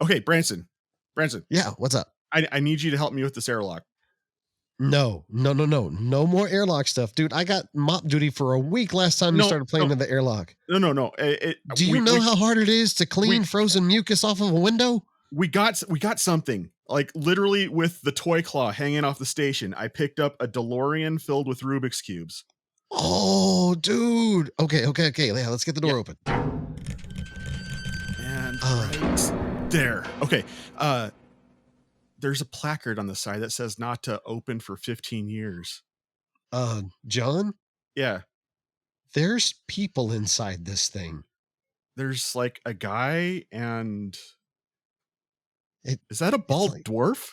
Okay, Branson. Yeah, what's up? I need you to help me with this airlock. No more airlock stuff, dude. I got mop duty for a week last time you started playing in the airlock. No. Do you know how hard it is to clean frozen mucus off of a window? We got something, like literally with the toy claw hanging off the station. I picked up a DeLorean filled with Rubik's Cubes. Oh, dude. Okay. Yeah, let's get the door open. And right there. Okay. There's a placard on the side that says not to open for 15 years. John? Yeah. There's people inside this thing. There's like a guy and... Is that a bald dwarf?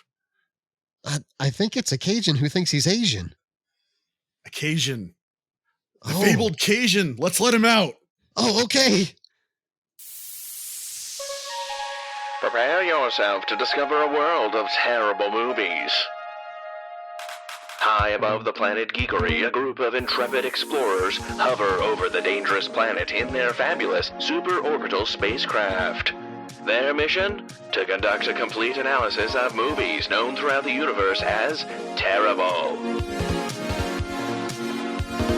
I think it's a Cajun who thinks he's Asian. A Cajun. The fabled Cajun. Let's let him out. Oh, okay. Prepare yourself to discover a world of terrible movies. High above the planet Geekery, a group of intrepid explorers hover over the dangerous planet in their fabulous super-orbital spacecraft. Their mission? To conduct a complete analysis of movies known throughout the universe as terrible.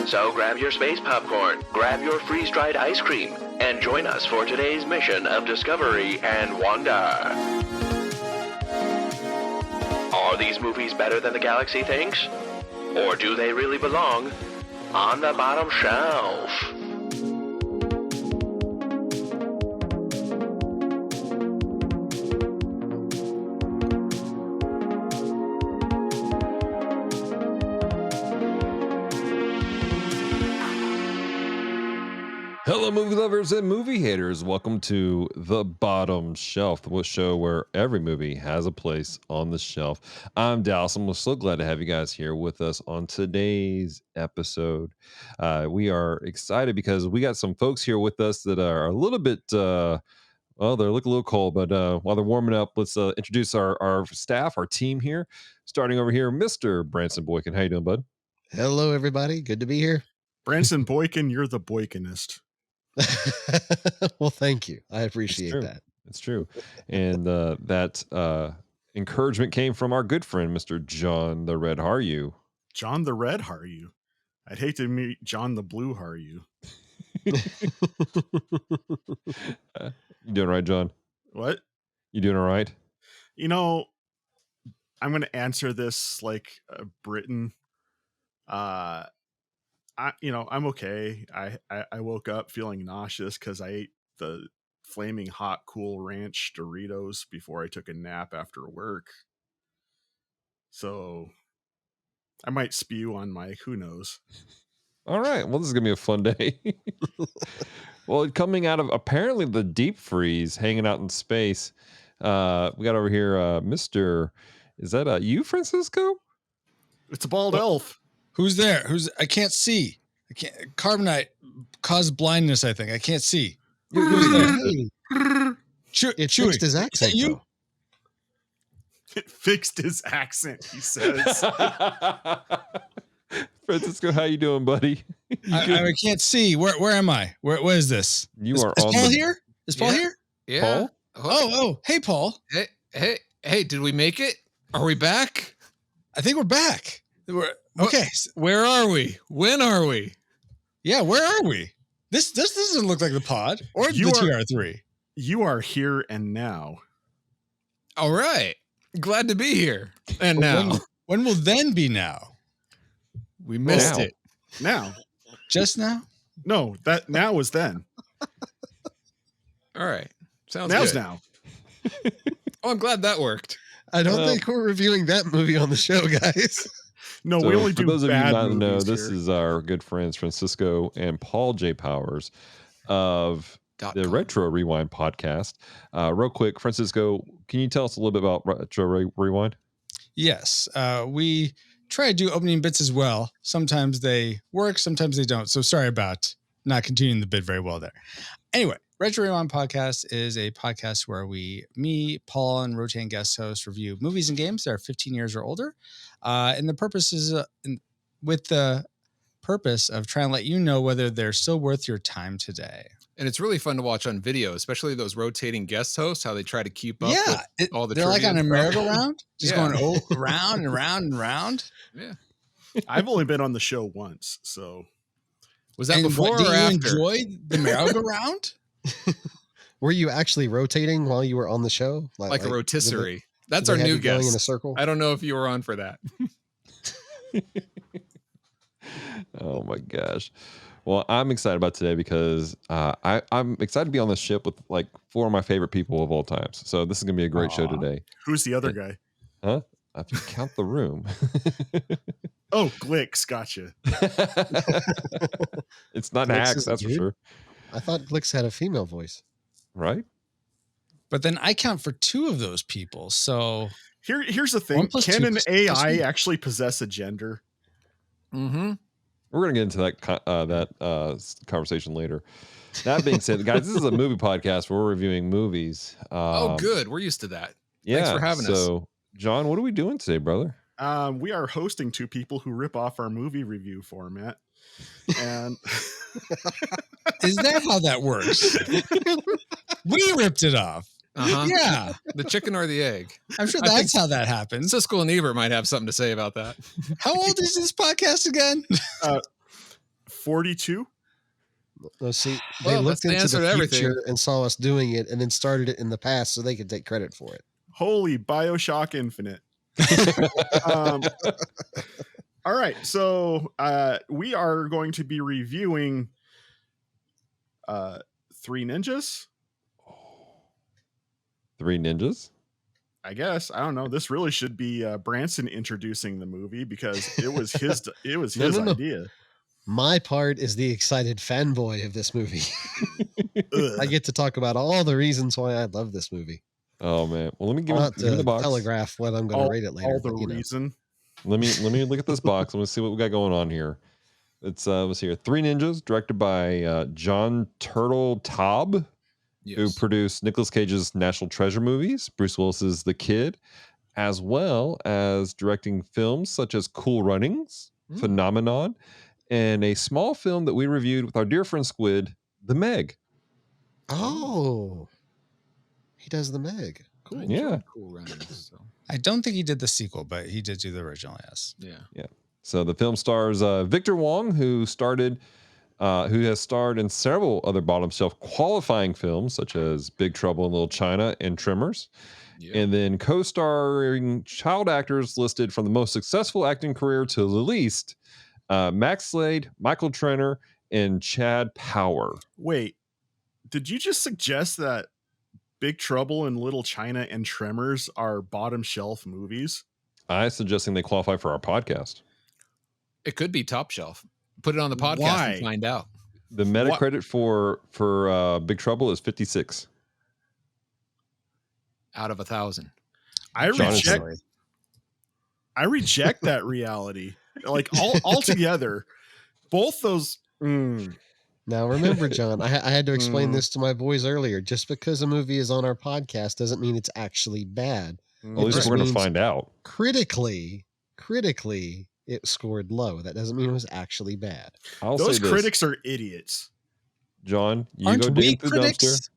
So grab your space popcorn, grab your freeze-dried ice cream, and join us for today's mission of discovery and wonder. Are these movies better than the galaxy thinks? Or do they really belong on the bottom shelf? Hello, movie lovers and movie haters. Welcome to The Bottom Shelf, the show where every movie has a place on the shelf. I'm Dallas. I'm so glad to have you guys here with us on today's episode. We are excited because we got some folks here with us that are a little bit, well, they look a little cold, but while they're warming up, let's introduce our staff, our team here. Starting over here, Mr. Branson Boykin. How you doing, bud? Hello, everybody. Good to be here. Branson Boykin, you're the Boykinist. Well, thank you. I appreciate that. It's true. And that encouragement came from our good friend, Mr. John the Red Haryu. John the Red Haryu. I'd hate to meet John the Blue Haryu. You doing all right, John? What? You doing all right? You know, I'm going to answer this like Britain. I'm okay. I woke up feeling nauseous because I ate the flaming hot Cool Ranch Doritos before I took a nap after work. So I might spew on Mike. Who knows? All right. Well, this is going to be a fun day. Well, coming out of apparently the deep freeze, hanging out in space, we got over here, Mr. Is that you, Francisco? It's a bald elf. Who's there? I can't see. Carbonite caused blindness, I think. I can't see. It fixed his accent. You? It fixed his accent, he says. Francisco, how you doing, buddy? I can't see. Where am I? Where is this? Is Paul here? Is Paul here? Yeah. Paul? Hey, Paul. Hey, did we make it? Are we back? I think we're back. Okay. Where are we? When are we? Yeah, where are we? This doesn't look like the pod or the TR3. You are here and now. All right. Glad to be here. And now. When will then be now? We missed it. Now. Just now? No, that now was then. All right. Sounds Now's good. now. Oh, I'm glad that worked. I don't think we're reviewing that movie on the show, guys. No, we only do those of you bad not know, movies this here. is our good friends Francisco and Paul J. Powers of the Retro Rewind podcast. Real quick, Francisco, can you tell us a little bit about Retro Rewind? Yes. We try to do opening bits as well. Sometimes they work, sometimes they don't. So sorry about not continuing the bit very well there. Anyway, Retro Rewind podcast is a podcast where me, Paul, and rotating guest hosts review movies and games that are 15 years or older. And the purpose is with the purpose of trying to let you know whether they're still worth your time today. And it's really fun to watch on video, especially those rotating guest hosts, how they try to keep up Yeah, with all the they're like trivia on a and stuff. merry-go-round, just Yeah. going around and around and around. Yeah. I've only been on the show once, so Was that And before do or you after? enjoy the merry-go-round? Were you actually rotating while you were on the show? Like a rotisserie. That's they our have new you going in a guest. circle? I don't know if you were on for that. Oh my gosh. Well, I'm excited about today because I'm excited to be on this ship with like 4 of my favorite people of all times. So this is gonna be a great show Aw. today. who's the other guy? Huh? If you count the room. Oh, Glicks, gotcha. It's not Glix hacks, is a that's for dude? sure. I thought Glix had a female voice. Right? But then I count for 2 of those people. So Here's the 1 thing: plus can 2 an plus AI 1. actually possess a gender? Mm-hmm. We're gonna get into that conversation later. That being said, guys, this is a movie podcast where we're reviewing movies. Oh, good. We're used to that. Yeah. Thanks for having us. So, John, what are we doing today, brother? We are hosting 2 people who rip off our movie review format, and Is that how that works? We ripped it off. Uh-huh. Yeah, The chicken or the egg? I'm sure I think that's how that happens. Siskel and Ebert might have something to say about that. How old is this podcast again? 42. See, they Well, looked that's the into answer the to future everything. and saw us doing it, and then started it in the past so they could take credit for it. Holy BioShock Infinite. All right, so we are going to be reviewing 3 Ninjas. 3 Ninjas? I guess, I don't know. This really should be Branson introducing the movie because it was his No. idea. My part is the excited fanboy of this movie. Ugh. I get to talk about all the reasons why I love this movie. Oh man. Well, let me give Not him the to box. telegraph what I'm going to rate it later. All the but, you know. reason. Let me look at this box. Let me see what we got going on here. Let's see here. 3 Ninjas, directed by John Turtle Taub, who Yes. produced Nicolas Cage's National Treasure movies, Bruce Willis's The Kid, as well as directing films such as Cool Runnings, Phenomenon, and a small film that we reviewed with our dear friend Squid, The Meg. Oh, he does the Meg. I Cool. enjoyed Yeah. Cool Runnings. So, I don't think he did the sequel, but he did do the original. Yes. yeah. So the film stars Victor Wong, who has starred in several other bottom shelf qualifying films, such as Big Trouble in Little China and Tremors. Yeah. And then co-starring child actors listed from the most successful acting career to the least, Max Slade, Michael Trenner, and Chad Power. Wait, did you just suggest that Big Trouble in Little China and Tremors are bottom shelf movies? I'm suggesting they qualify for our podcast. It could be top shelf. Put it on the podcast Why? and find out. The Metacritic for Big Trouble is 56. Out of 1,000. I John is reject that reality. Like altogether, both those. Now remember, John, I had to explain Mm. this to my boys earlier. Just because a movie is on our podcast doesn't mean it's actually bad. Well, at least just we're going to means- find out. Critically, it scored low. That doesn't mean it was actually bad. I'll Those say this, critics are idiots. John. You Aren't go we digging through the critics?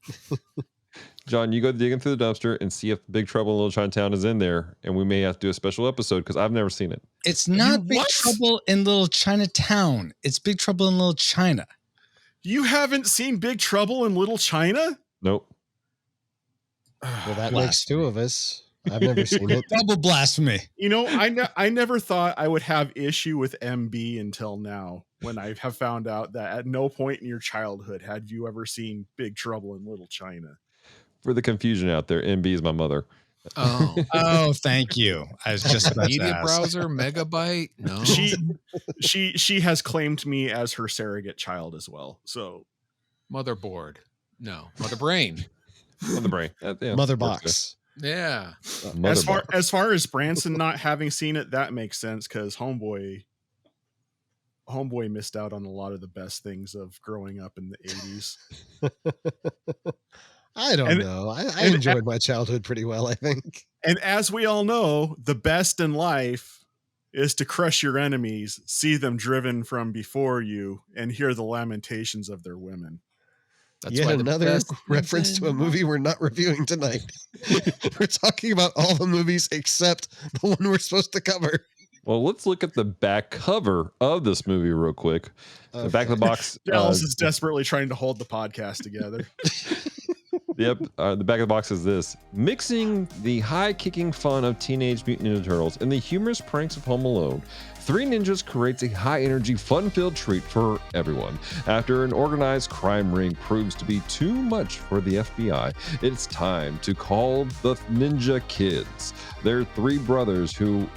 dumpster. John, you go digging through the dumpster and see if Big Trouble in Little Chinatown is in there, and we may have to do a special episode because I've never seen it. It's not Big what? Trouble in Little Chinatown. It's Big Trouble in Little China. You haven't seen Big Trouble in Little China? Nope. Well, that makes Blasphemy. 2 of us. I've never seen it. Double blasphemy. You know, I never thought I would have issue with MB until now, when I have found out that at no point in your childhood had you ever seen Big Trouble in Little China. For the confusion out there, MB is my mother. Oh. Oh, thank you. I was just about to Media ask. browser, megabyte? No. She has claimed me as her surrogate child as well. So Motherboard. No. Mother brain. Mother brain. Yeah, Mother works box. Yeah. there. Mother box. as far as Branson not having seen it, that makes sense because Homeboy missed out on a lot of the best things of growing up in the 80s. I don't And- know. I and- enjoyed my childhood pretty well, I think. And as we all know, the best in life is to crush your enemies, see them driven from before you, and hear the lamentations of their women. That's Yet why the another best reference to a movie we're not reviewing tonight. We're talking about all the movies except the one we're supposed to cover. Well, let's look at the back cover of this movie real quick. The back of the box. Dallas is desperately trying to hold the podcast together. Yep. The back of the box is this: mixing the high-kicking fun of Teenage Mutant Ninja Turtles and the humorous pranks of Home Alone, Three Ninjas creates a high-energy, fun-filled treat for everyone. After an organized crime ring proves to be too much for the FBI, it's time to call the Ninja Kids. They're three brothers who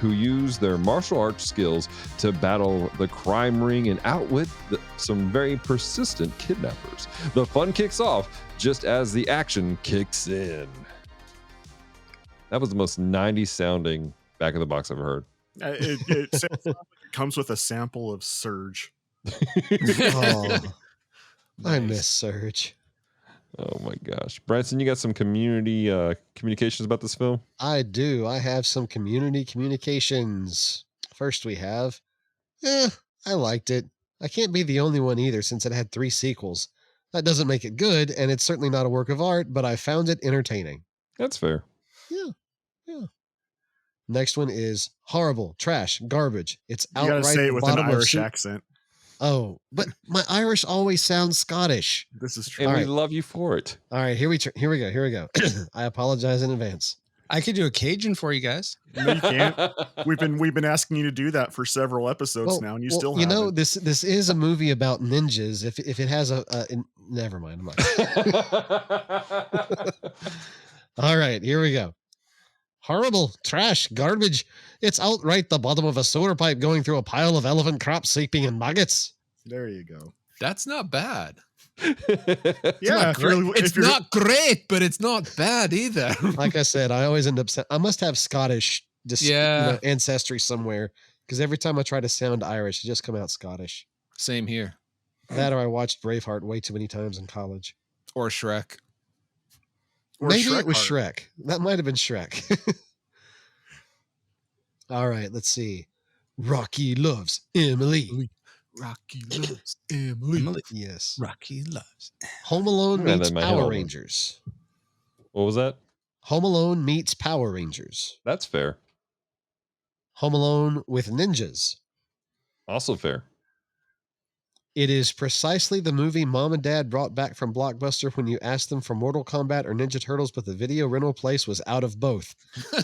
use their martial arts skills to battle the crime ring and outwit some very persistent kidnappers. The fun kicks off just as the action kicks in. That was the most 90s sounding back of the box I've ever heard. It sounds like it comes with a sample of Surge. Oh, I Nice. miss Surge. Oh my gosh. Branson, you got some community communications about this film? I do. I have some community communications. First, we have, I liked it. I can't be the only one either since it had 3 sequels. That doesn't make it good, and it's certainly not a work of art, but I found it entertaining. That's fair. Yeah. Next one is horrible, trash, garbage. It's You gotta outright say the it with an bottom of Irish soup. accent. Oh, but my Irish always sounds Scottish. This is true. And All we right. love you for it. All right, here we go. I apologize in advance. I could do a Cajun for you guys. No, you can't. We've been asking you to do that for several episodes now, and you still you know, haven't. this is a movie about ninjas. If it has never mind. All right, here we go. Horrible, trash, garbage. It's outright the bottom of a sewer pipe going through a pile of elephant crop sleeping in maggots. There you go. That's not bad. Yeah, It's not great, but it's not bad either. Like I said, I always end up. I must have Scottish ancestry somewhere because every time I try to sound Irish, it just come out Scottish. Same here. That or I watched Braveheart way too many times in college. Or Shrek. Or Maybe it was Shrek-Heart. Shrek. That might have been Shrek. All right, let's see. Rocky loves Emily. Rocky loves Emily. Yes. Rocky loves. Home Alone Yeah, meets that might help. Power Rangers. What was that? Home Alone meets Power Rangers. That's fair. Home Alone with ninjas. Also fair. It is precisely the movie Mom and Dad brought back from Blockbuster when you asked them for Mortal Kombat or Ninja Turtles, but the video rental place was out of both.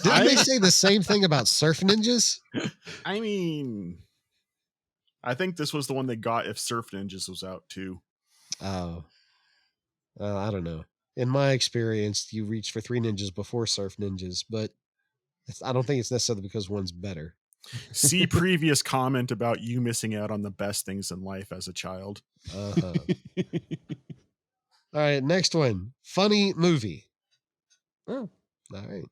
Didn't they say the same thing about Surf Ninjas? I mean, I think this was the one they got if Surf Ninjas was out too. Oh, I don't know. In my experience, you reach for Three Ninjas before Surf Ninjas, but I don't think it's necessarily because one's better. See previous comment about you missing out on the best things in life as a child. Uh-huh. All right, next one. Funny movie. Oh. All right.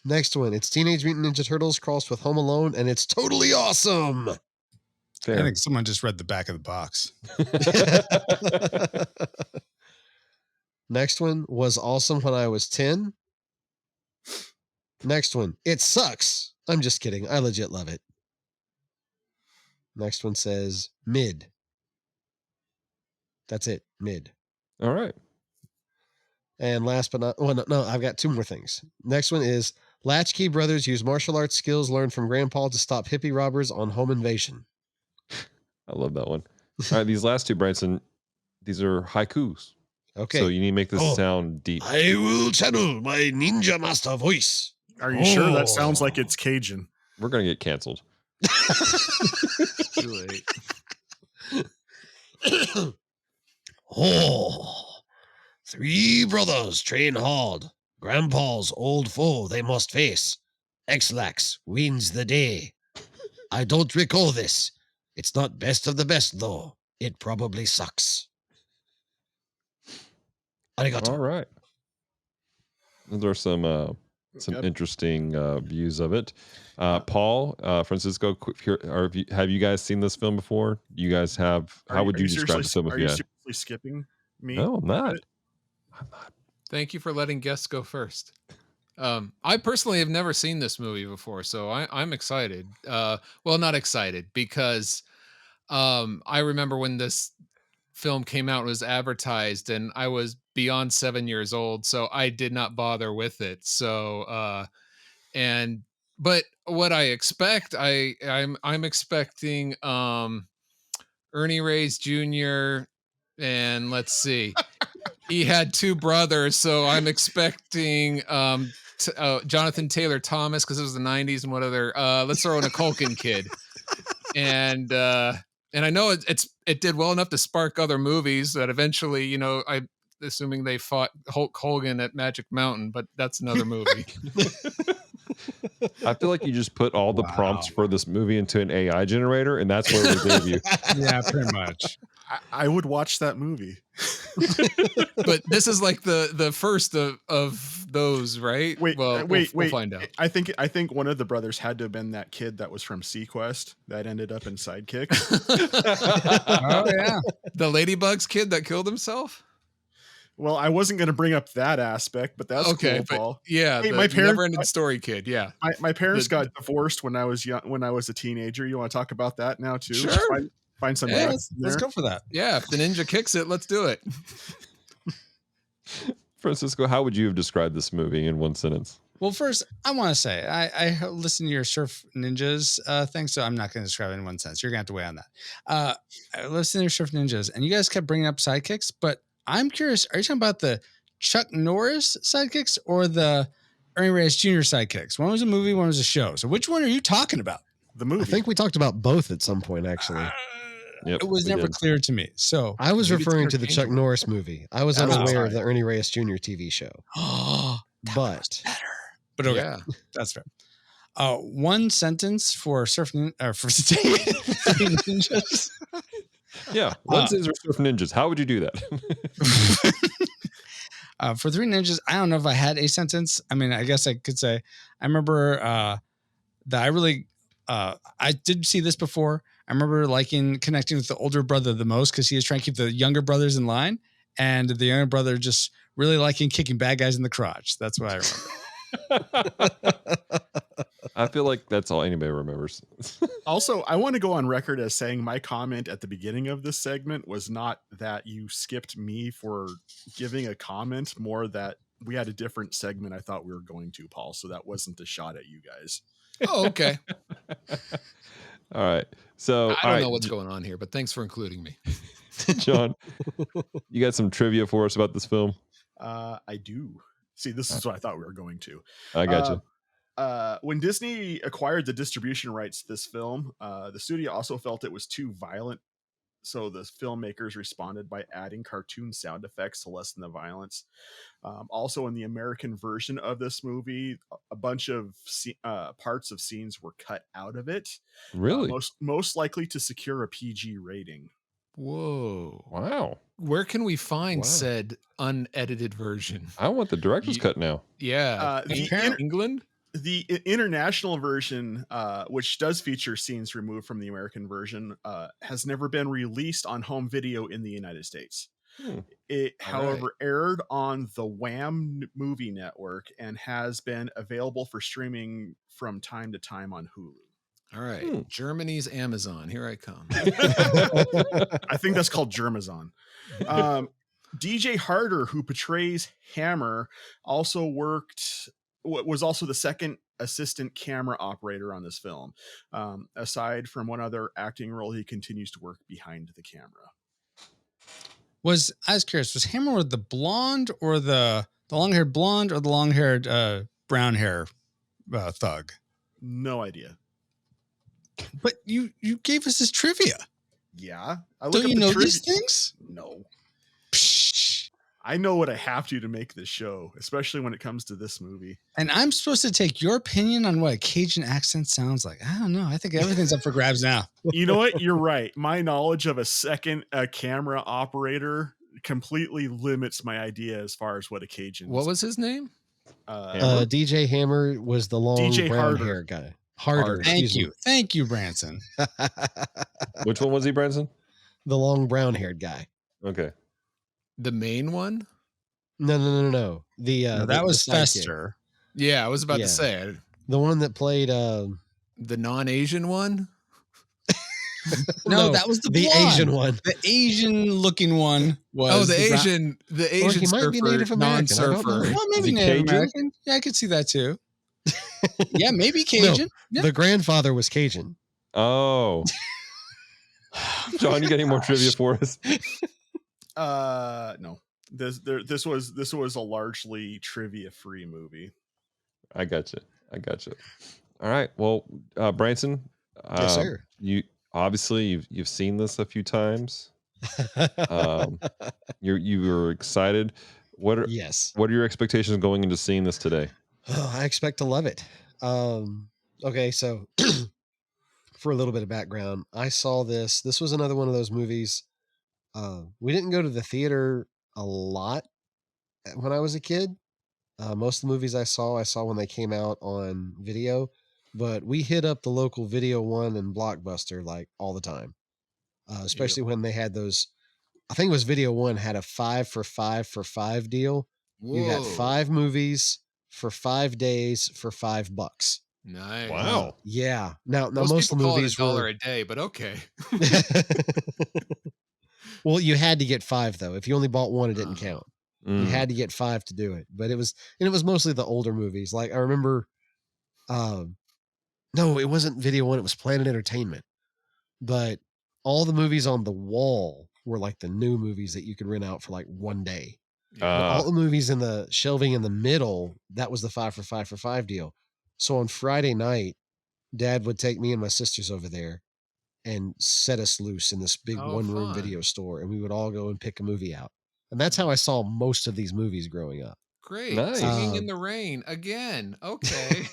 Next one. It's Teenage Mutant Ninja Turtles crossed with Home Alone, and it's totally awesome. I Fair. think someone just read the back of the box. Next one was awesome when I was 10. Next one. It sucks. I'm just kidding. I legit love it. Next one says mid. That's it. Mid. All right. And last but not, no, I've got 2 more things. Next one is Latchkey brothers use martial arts skills learned from Grandpa to stop hippie robbers on home invasion. I love that one. All right. These last 2, Branson, these are haikus. Okay. So you need to make this Oh. sound deep. I will channel my ninja master voice. Are you sure that sounds like it's Cajun? We're going to get canceled. Too late. Oh, 3 brothers train hard. Grandpa's old foe they must face. X-Lax wins the day. I don't recall this. It's not best of the best, though. It probably sucks. Arigato. All right. Those are some Yep. interesting views of it. Paul, Francisco, have you guys seen this film before? You guys have. How would you describe the film if Are you you had? seriously skipping me? No, I'm not. I'm not. Thank you for letting guests go first. I personally have never seen this movie before, so I'm excited. Well, not excited because I remember when this film came out and was advertised, and I was beyond 7 years old, so I did not bother with it. So, but what I expect, I'm expecting Ernie Reyes Jr. and let's see, he had 2 brothers, so I'm expecting Jonathan Taylor Thomas because it was the 90s, and what other let's throw in a Culkin kid. And I know it did well enough to spark other movies that eventually, you know, I'm assuming they fought Hulk Hogan at Magic Mountain, but that's another movie. I feel like you just put all the prompts for this movie into an AI generator, and that's where it would leave you. Yeah, pretty much. I would watch that movie. But this is like the first of those, right? Wait, well, wait. We'll find out. I think one of the brothers had to have been that kid that was from Sequest that ended up in Sidekick. Oh yeah, the Ladybugs kid that killed himself. Well, I wasn't going to bring up that aspect, but that's okay. cool, Paul. Yeah, hey, my parents, never-ending story kid. Yeah, my parents got divorced when I was young. When I was a teenager. You want to talk about that now too? Sure. Find some. Yeah, let's go for that. Yeah, if the ninja kicks it, let's do it. Francisco, how would you have described this movie in one sentence? Well, first, I want to say I listened to your Surf Ninjas thing, so I'm not going to describe it in one sentence. You're going to have to weigh on that. I listened to your Surf Ninjas, and you guys kept bringing up sidekicks, but I'm curious, are you talking about the Chuck Norris sidekicks or the Ernie Reyes Jr. sidekicks? One was a movie, one was a show. So which one are you talking about? The movie. I think we talked about both at some point, actually. Yep, it was never clear to me. So I was Maybe it's referring to the Chuck interchangeable. Norris movie. I was That's unaware fine. of the Ernie Reyes Jr. TV show. But but okay, Yeah. that's fair. One sentence for Surf for Three Ninjas. Yeah, Wednesdays are Surf Ninjas. How would you do that? For Three Ninjas, I don't know if I had a sentence. I mean, I guess I could say I remember that I really I did see this before. I remember connecting with the older brother the most because he was trying to keep the younger brothers in line, and the younger brother just really liking kicking bad guys in the crotch. That's what I remember. I feel like that's all anybody remembers. Also, I want to go on record as saying my comment at the beginning of this segment was not that you skipped me for giving a comment, more that we had a different segment I thought we were going to, Paul. So that wasn't a shot at you guys. Oh, okay. All right. So I don't know what's going on here, but thanks for including me. John, you got some trivia for us about this film? I do. See, this is what I thought we were going to. I got you. When Disney acquired the distribution rights to this film, the studio also felt it was too violent. So the filmmakers responded by adding cartoon sound effects to lessen the violence. Also, in the American version of this movie, a bunch of parts of scenes were cut out of it. Really? Most likely to secure a PG rating. Whoa. Wow. Where can we find Wow. said unedited version? I want the director's cut now. Yeah. England? The international version, which does feature scenes removed from the American version, has never been released on home video in the United States. It, however, aired on the Wham movie network and has been available for streaming from time to time on Hulu. All right. Germany's Amazon. Here I come. I think that's called Germazon. DJ Harder, who portrays Hammer, was also the second assistant camera operator on this film. Aside from one other acting role, he continues to work behind the camera. I was curious, was Hammer with the blonde or the long-haired blonde or the long-haired brown hair thug? No idea. But you gave us this trivia. Yeah. I Don't up you the know trivia- these things? No. Psh. I know what I have to make this show, especially when it comes to this movie. And I'm supposed to take your opinion on what a Cajun accent sounds like. I don't know. I think everything's up for grabs now. You know what? You're right. My knowledge of a second camera operator completely limits my idea as far as what a Cajun. What was his name? DJ Hammer was the long DJ brown Harder. hair guy. Harder. Thank you, Branson. Which one was he, Branson? The long brown haired guy. Okay. The main one? No. That was sidekick. Fester. Yeah, I was about Yeah. to say The one that played the non-Asian one. No, that was the blonde. Asian one. The Asian-looking one was the brown- Asian, the Or Asian he might be surfer, Native American, I don't non-surfer. know. Well, Is maybe he Native Cajun? American. Yeah, I could see that too. Yeah, maybe Cajun. Yeah. The grandfather was Cajun. Oh, John, you got any more trivia for us? No. This was a largely trivia free movie. I got you. All right. Well, Branson, Yes, sir. you obviously you've seen this a few times. You were excited. Yes. What are your expectations going into seeing this today? Oh, I expect to love it. Okay, so for a little bit of background, I saw this. This was another one of those movies. We didn't go to the theater a lot when I was a kid. Most of the movies I saw when they came out on video, but we hit up the local Video One and Blockbuster like all the time, especially when they had those. I think it was Video One had a 5 for 5 for 5 deal. You got 5 movies for 5 days for $5. Nice. Wow. Yeah. Now Most most of people the call it movies $1 were. a day, but okay. Well, you had to get 5 though. If you only bought one, it didn't count. You Mm. had to get 5 to do it. But it was mostly the older movies. Like I remember, no, it wasn't Video One. It was Planet Entertainment. But all the movies on the wall were like the new movies that you could rent out for like one day. But all the movies in the shelving in the middle, that was the 5 for 5 for 5 deal. So on Friday night, Dad would take me and my sisters over there and set us loose in this big one-room fun. video store, and we would all go and pick a movie out. And that's how I saw most of these movies growing up. Great. Nice. Singing in the rain again. Okay.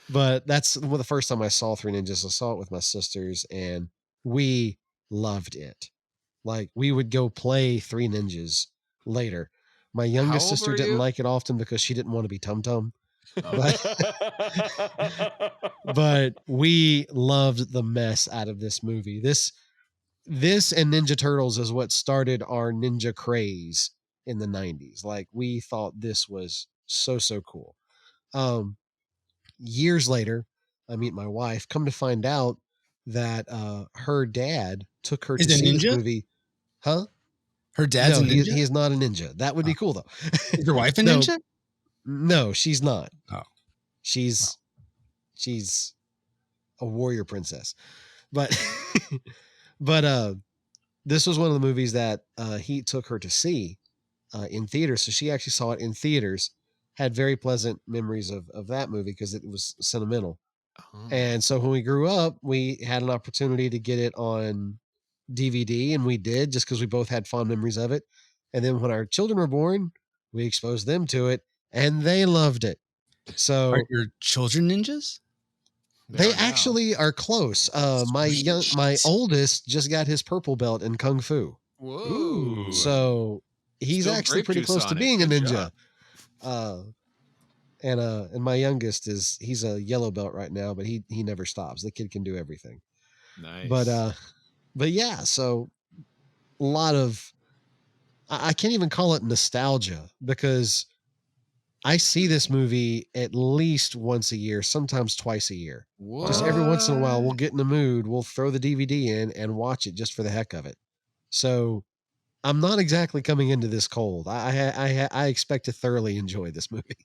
But that's the first time I saw Three Ninjas. I saw it with my sisters, and we loved it. Like we would go play Three Ninjas later. My youngest How old sister were didn't you? like it often because she didn't want to be TumTum. But we loved the mess out of this movie. This and Ninja Turtles is what started our ninja craze in the 90s. Like we thought this was so cool. Years later, I meet my wife, come to find out that her dad took her Is to it see this ninja? movie. Huh? Her dad's No, a ninja. he is not a ninja. That would be cool though. Is your wife a No. ninja? No, she's not. Oh. She's a warrior princess. But this was one of the movies that he took her to see in theaters. So she actually saw it in theaters, had very pleasant memories of that movie because it was sentimental. Oh. And so when we grew up, we had an opportunity to get it on DVD, and we did just because we both had fond memories of it. And then when our children were born, we exposed them to it, and they loved it. So Are your children ninjas? There they we go. actually are close. My oldest just got his purple belt in Kung Fu. Whoa. So he's Spilled actually grape pretty juice close to on it. being a Good ninja. job. And my youngest he's a yellow belt right now, but he never stops. The kid can do everything. Nice. But yeah, so a lot of I can't even call it nostalgia because I see this movie at least once a year, sometimes twice a year. Just every once in a while, we'll get in the mood, we'll throw the DVD in and watch it just for the heck of it. So I'm not exactly coming into this cold. I expect to thoroughly enjoy this movie.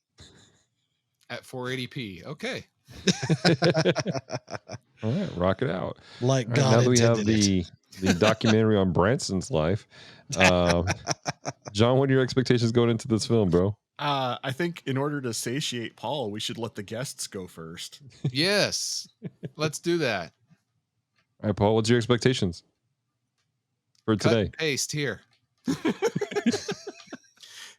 At 480p. Okay. All right, rock it out. Like All right, God now that we have intended it. the documentary on Branson's life, John, what are your expectations going into this film, bro? I think in order to satiate Paul, we should let the guests go first. Yes. Let's do that. All right, Paul, what's your expectations for Cut today? and paste here.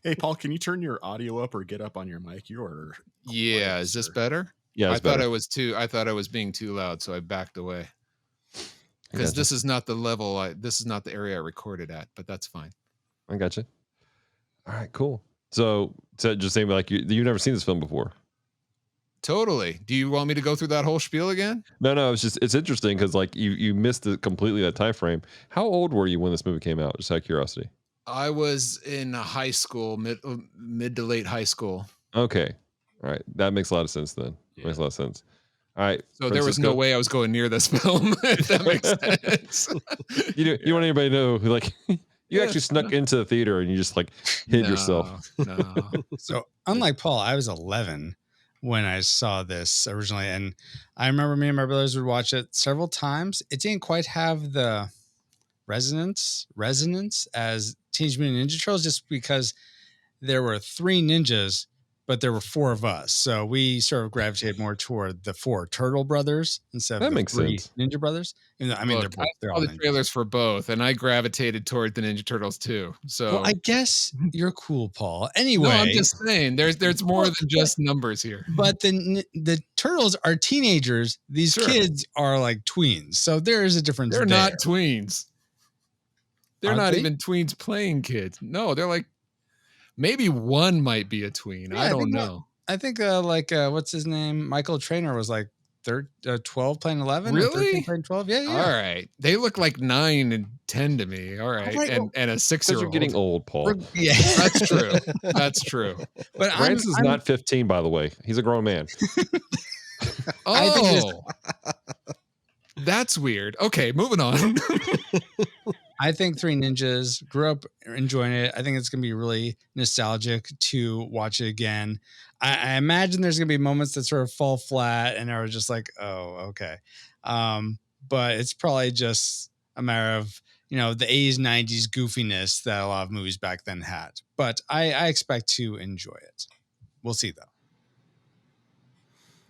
Hey, Paul, can you turn your audio up or get up on your mic? You're Yeah. Is this better? Yeah, I it's thought better. I thought I was being too loud, so I backed away. Because gotcha. this is not the level this is not the area I recorded at, but that's fine. I got you. All right, cool. So just saying, like you've never seen this film before. Totally. Do you want me to go through that whole spiel again? No, it's interesting because like you missed it completely that time frame. How old were you when this movie came out? Just out of curiosity. I was in high school, mid to late high school. Okay. All right. That makes a lot of sense then. Yeah. Makes a lot of sense. All right. So there was no way I was going near this film, if that makes sense. You want anybody to know who, like, you actually snuck into the theater and you just like hid yourself. No. So unlike Paul, I was 11 when I saw this originally, and I remember me and my brothers would watch it several times. It didn't quite have the resonance as Teenage Mutant Ninja Turtles, just because there were 3 ninjas, but there were 4 of us. So we sort of gravitated more toward the 4 Turtle Brothers instead of That the mak's 3 sense. Ninja Brothers. I mean, Look, they're I all saw the ninjas. trailers for both, and I gravitated toward the Ninja Turtles too. So Well, I guess you're cool, Paul. Anyway, no, I'm just saying there's more than just numbers here. But the turtles are teenagers. These Sure. kids are like tweens. So there is a difference. They're there. not tweens. They're Aren't not they? even tweens playing kids. No, they're like, maybe one might be a tween. Yeah, I I don't think know. I think what's his name? Michael Trainer was like 12 playing 11. Or Really? 13 playing 12. Yeah. All right. They look like 9 and 10 to me. All right. right, and a Because 6-year-old. you're getting old, Paul. Yeah. That's true. That's true. But Branson's not 15, by the way. He's a grown man. I think this- Oh, that's weird. Okay, moving on. I think Three Ninjas, grew up enjoying it. I think it's going to be really nostalgic to watch it again. I imagine there's going to be moments that sort of fall flat and are just like, oh, okay. But it's probably just a matter of, the 80s, 90s goofiness that a lot of movies back then had. But I expect to enjoy it. We'll see, though.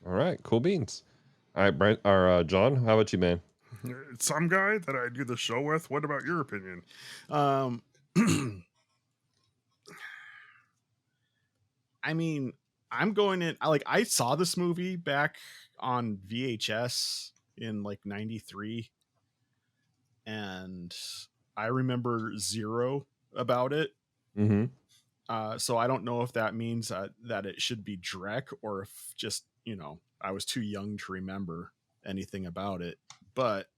All right, cool beans. All right, Brent or John, how about you, man? Some guy that I do the show with. What about your opinion? I mean, I'm going in. I saw this movie back on VHS in like '93, and I remember zero about it. Mm-hmm. So I don't know if that means that it should be Drek, or if just I was too young to remember anything about it. But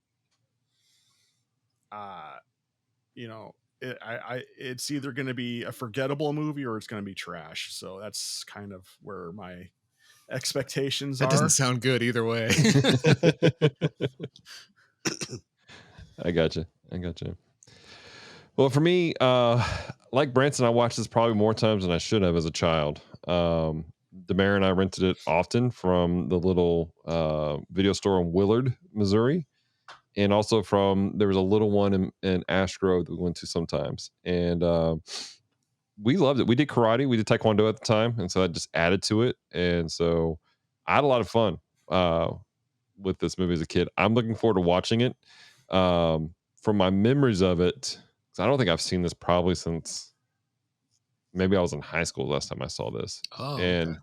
it's either going to be a forgettable movie or it's going to be trash. So that's kind of where my expectations That are. doesn't sound good either way. I gotcha. Well, for me, like Branson, I watched this probably more times than I should have as a child. Demare and I rented it often from the little video store in Willard, Missouri. And also there was a little one in Ash Grove that we went to sometimes. And we loved it. We did karate. We did taekwondo at the time. And so that just added to it. And so I had a lot of fun with this movie as a kid. I'm looking forward to watching it. From my memories of it, because I don't think I've seen this probably since maybe I was in high school last time I saw this. Oh, and okay.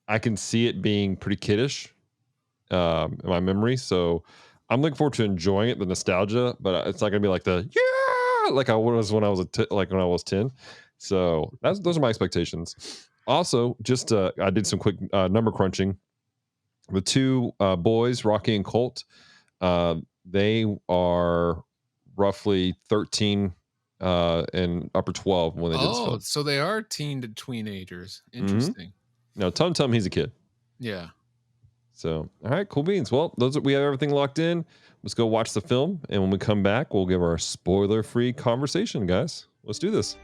I can see it being pretty kiddish in my memory. So I'm looking forward to enjoying it, the nostalgia, but it's not gonna be like like I was when I was 10. So those are my expectations. Also, just I did some quick number crunching. The 2 boys, Rocky and Colt, they are roughly 13 and upper 12 when they did this film. So they are teen to tweenagers. Interesting. No, TumTum, he's a kid. Yeah. So, all right, cool beans. Well, we have everything locked in. Let's go watch the film, and when we come back, we'll give our spoiler-free conversation, guys. Let's do this.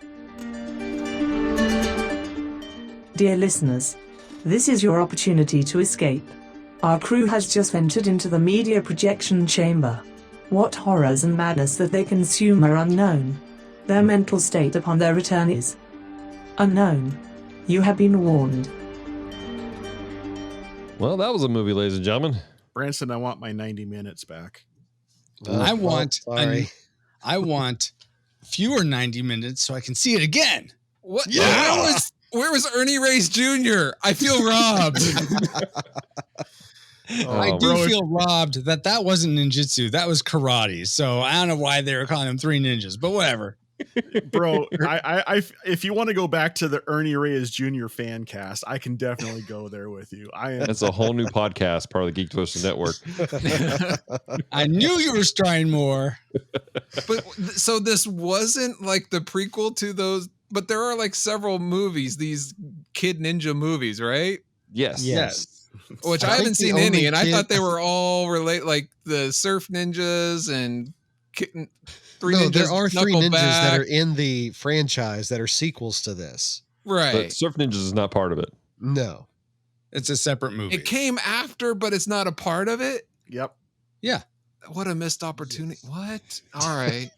Dear listeners, this is your opportunity to escape. Our crew has just entered into the media projection chamber. What horrors and madness that they consume are unknown. Their mental state upon their return is unknown. You have been warned. Well, that was a movie, ladies and gentlemen. Branson, I want my 90 minutes back. I want sorry. I want fewer 90 minutes so I can see it again. What? Yeah. Where was Ernie Reyes Jr.? I feel robbed. I do feel robbed that wasn't ninjutsu. That was karate. So I don't know why they were calling them 3 ninjas, but whatever. Bro, I if you want to go back to the Ernie Reyes Jr. fan cast, I can definitely go there with you. That's a whole new podcast, part of the Geek Twisted Network. I knew you were trying more. But so this wasn't like the prequel to those, but there are like several movies, these kid ninja movies, right? Yes. Yes. which I think haven't the seen only any, and I kid- thought they were all relate, like the Surf Ninjas and Three No, Ninjas. there are three ninjas that are Knuckleback. in the franchise that are sequels to this. But Right. Surf Ninjas is not part of it. No. It's a separate movie. It came after, but it's not a part of it. Yep. Yeah. What a missed opportunity. What? All right.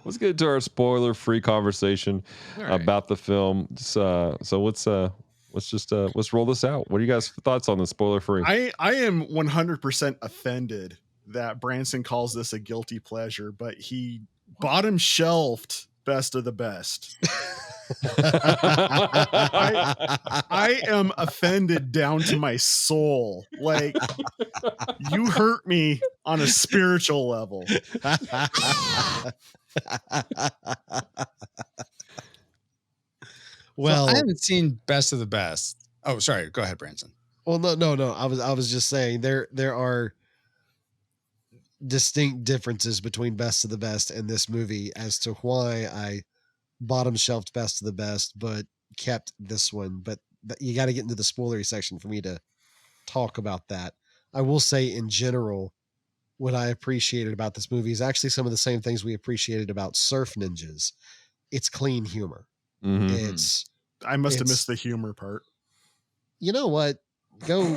Let's get into our spoiler-free conversation All right. about the film. So let's roll this out. What are you guys' thoughts on the spoiler-free? I am 100% offended that Branson calls this a guilty pleasure, but he bottom shelved Best of the Best. I am offended down to my soul. Like, you hurt me on a spiritual level. Well, I haven't seen Best of the Best. Oh, sorry. Go ahead, Branson. Well, no. I was just saying there are distinct differences between Best of the Best and this movie as to why I bottom shelved Best of the Best, but kept this one. But you got to get into the spoilery section for me to talk about that. I will say in general, what I appreciated about this movie is actually some of the same things we appreciated about Surf Ninjas. It's clean humor. Mhm. I must have missed the humor part. You know what? Go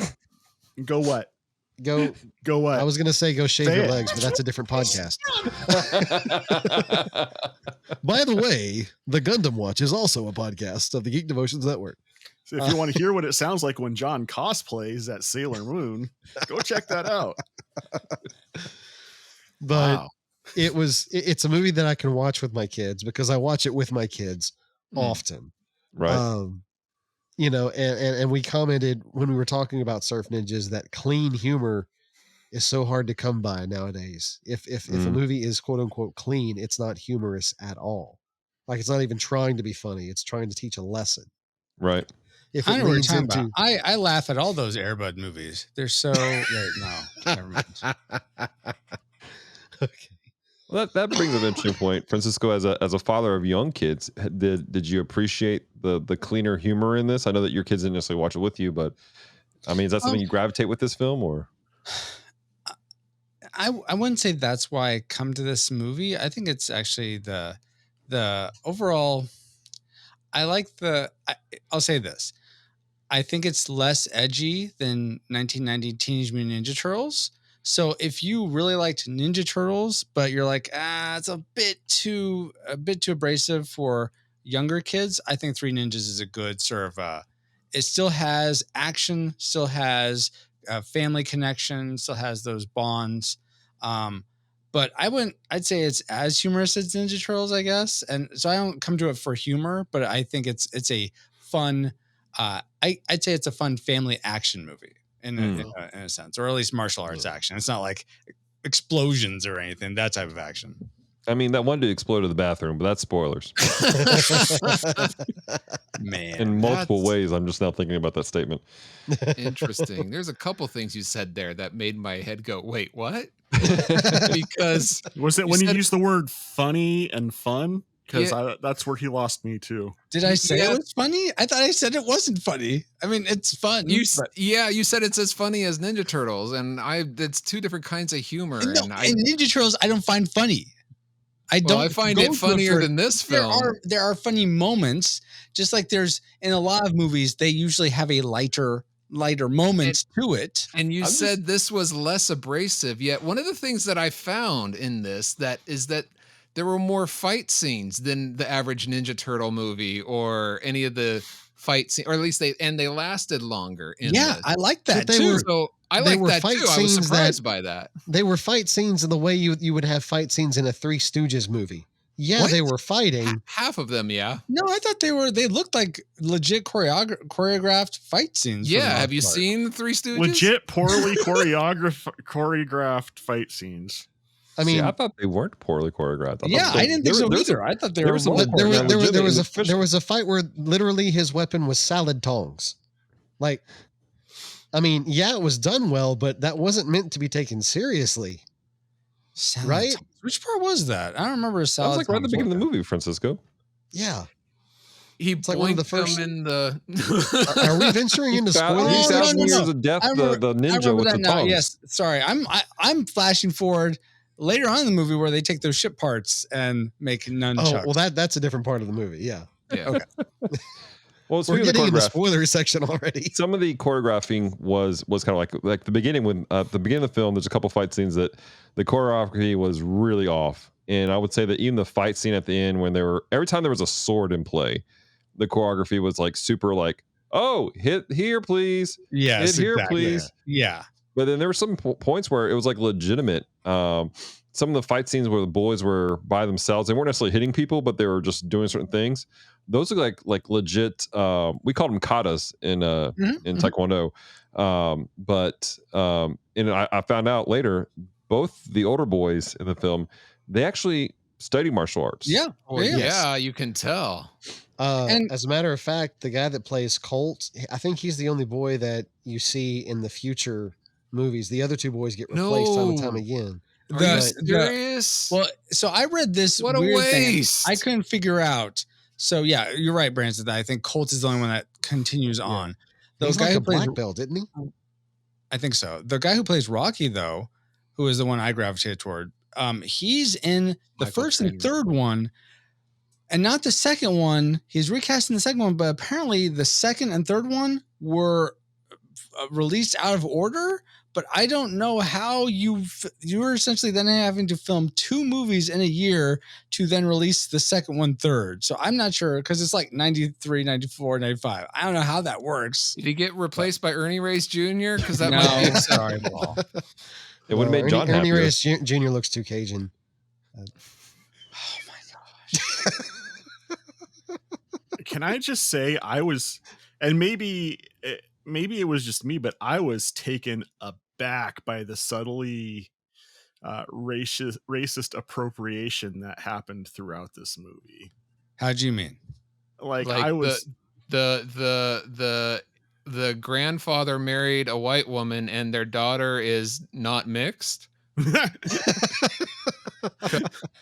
what? Go what? I was going to say go shave Say your it. legs, but that's a different podcast. By the way, the Gundam Watch is also a podcast of the Geek Devotions Network. So if you want to hear what it sounds like when John cosplays at Sailor Moon, go check that out. But Wow. it's a movie that I can watch with my kids because I watch it with my kids often. Right. You know, and we commented when we were talking about Surf Ninjas that clean humor is so hard to come by nowadays. If a movie is quote unquote clean, it's not humorous at all. Like it's not even trying to be funny. It's trying to teach a lesson. Right. If I it know what you're leans talking into, about. I laugh at all those Airbud movies. They're so wait, no, never mind. okay. Well, that brings up an interesting point, Francisco. As a father of young kids, did you appreciate the cleaner humor in this? I know that your kids didn't necessarily watch it with you, but I mean, is that something you gravitate with this film, or? I wouldn't say that's why I come to this movie. I think it's actually the overall. I like I'll say this. I think it's less edgy than 1990 Teenage Mutant Ninja Turtles. So if you really liked Ninja Turtles, but you're like, it's a bit too abrasive for younger kids, I think Three Ninjas is a good sort of. It still has action, still has family connection, still has those bonds. But I'd say it's as humorous as Ninja Turtles, I guess. And so I don't come to it for humor, but I think it's a fun. I'd say it's a fun family action movie in a sense, or at least martial arts action. It's not like explosions or anything, that type of action. I mean, that one dude exploded the bathroom, but that's spoilers. Man, in multiple ways. I'm just now thinking about that statement. Interesting. There's a couple things you said there that made my head go, wait, what? Because Was it when you used the word funny and fun? Because Yeah. that's where he lost me too. Did I say Yeah. it was funny? I thought I said it wasn't funny. I mean, it's fun. you but- said it's as funny as Ninja Turtles, and it's two different kinds of humor. No, and and Ninja Turtles, I don't find funny. I find go it to funnier for- than this film. There are funny moments, just like there's in a lot of movies. They usually have a lighter moments to it. And you I'm said this was less abrasive. Yet one of the things that I found in this is that there were more fight scenes than the average Ninja Turtle movie or any of the fight scenes, or at least they lasted longer. Yeah, this. I like that But they too. were- So I they like were that fight too. I was scenes surprised by that. They were fight scenes in the way you would have fight scenes in a Three Stooges movie. Yeah, What? they were fighting. Half of them, yeah. No, I thought they looked like legit choreographed fight scenes. for the Yeah. most Have you part. seen Three Stooges? Legit poorly choreographed fight scenes. I mean, See, I thought they weren't poorly choreographed. I Yeah, thought I didn't think so either. I thought they were. was some well that- there was legitimate there was efficient. there was a fight where literally his weapon was salad tongs. Like, I mean, yeah, it was done well, but that wasn't meant to be taken seriously. Salad right? tongs. Which part was that? I don't remember a That salad. was like right at the tongs beginning of the one. movie, Francisco. Yeah. he It's like one of the boinked them first- in the. Are we venturing into He's spoilers? no, 1,000 no, years no. of death, I remember- the I ninja remember with that the now. tongs. Yes, sorry. I'm flashing forward later on in the movie where they take those ship parts and make nunchucks. Oh, well, that's a different part of the movie. Yeah. Yeah. Okay. Well, We're speaking of the getting in the choreograph, spoiler section already. some of the choreographing was kind of like the beginning when the beginning of the film. There's a couple fight scenes that the choreography was really off, and I would say that even the fight scene at the end when every time there was a sword in play, the choreography was like super like, oh, hit here please, Yes, hit here exactly. please. Yeah. But then there were some points where it was like legitimate. Some of the fight scenes where the boys were by themselves, they weren't necessarily hitting people, but they were just doing certain things. Those are like legit. We called them katas in Taekwondo. And I found out later, both the older boys in the film, they actually study martial arts. Yeah. Well, yeah. yeah, you can tell. And- As a matter of fact, the guy that plays Colt, I think he's the only boy that you see in the future movies. The other two boys get replaced time and time No. again. Are The- you the- serious? Well, so I read this What a weird thing. waste. I couldn't figure out. So yeah, you're right, Branson. I think Colt is the only one that continues on. The He's guy like who a plays, black belt, isn't he? I think so. The guy who plays Rocky, though, who is the one I gravitated toward, he's in the Michael first and Caine. third one, and not the second one. He's recasting the second one, but apparently the second and third one were released out of order. But I don't know how you're essentially then having to film 2 movies in a year to then release the second one third. So I'm not sure because it's like 93, 94, 95. I don't know how that works. Did he get replaced by Ernie Reyes Jr.? Because that No, might be sorry, Paul. It would have made John Ernie happier. Reyes Jr. looks too Cajun. Oh my gosh. Can I just say I was, and maybe it was just me, but I was taken aback by the subtly racist appropriation that happened throughout this movie. How'd you mean? Like like I was, the grandfather married a white woman and their daughter is not mixed.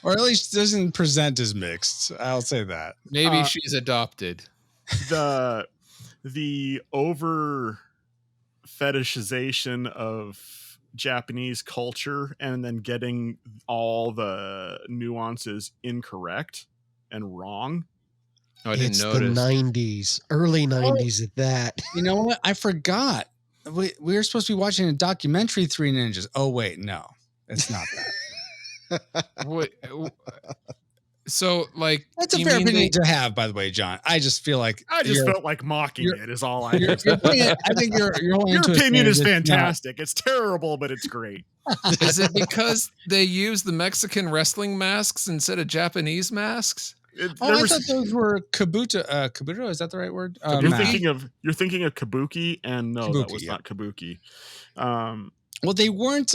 Or at least doesn't present as mixed. I'll say that. Maybe she's adopted. the over fetishization of Japanese culture and then getting all the nuances incorrect and wrong. Oh, I didn't It's notice. the 90s, early 90s at that. You know what? I forgot. We were supposed to be watching a documentary, Three Ninjas. Oh, wait, no, it's not that. What- so, like, That's a you fair mean opinion to have, by the way, John. I just feel like I just you're- felt like mocking you're- it is all I you're putting it- I think you're holding Your to a opinion is standard that's not- fantastic. It's terrible, but it's great. Is it because they use the Mexican wrestling masks instead of Japanese masks? Oh, I thought those were kabuto. Kabuto, is that the right word? you're masks. thinking of kabuki, and no, that Kabuki, was yeah. not kabuki. Well, they weren't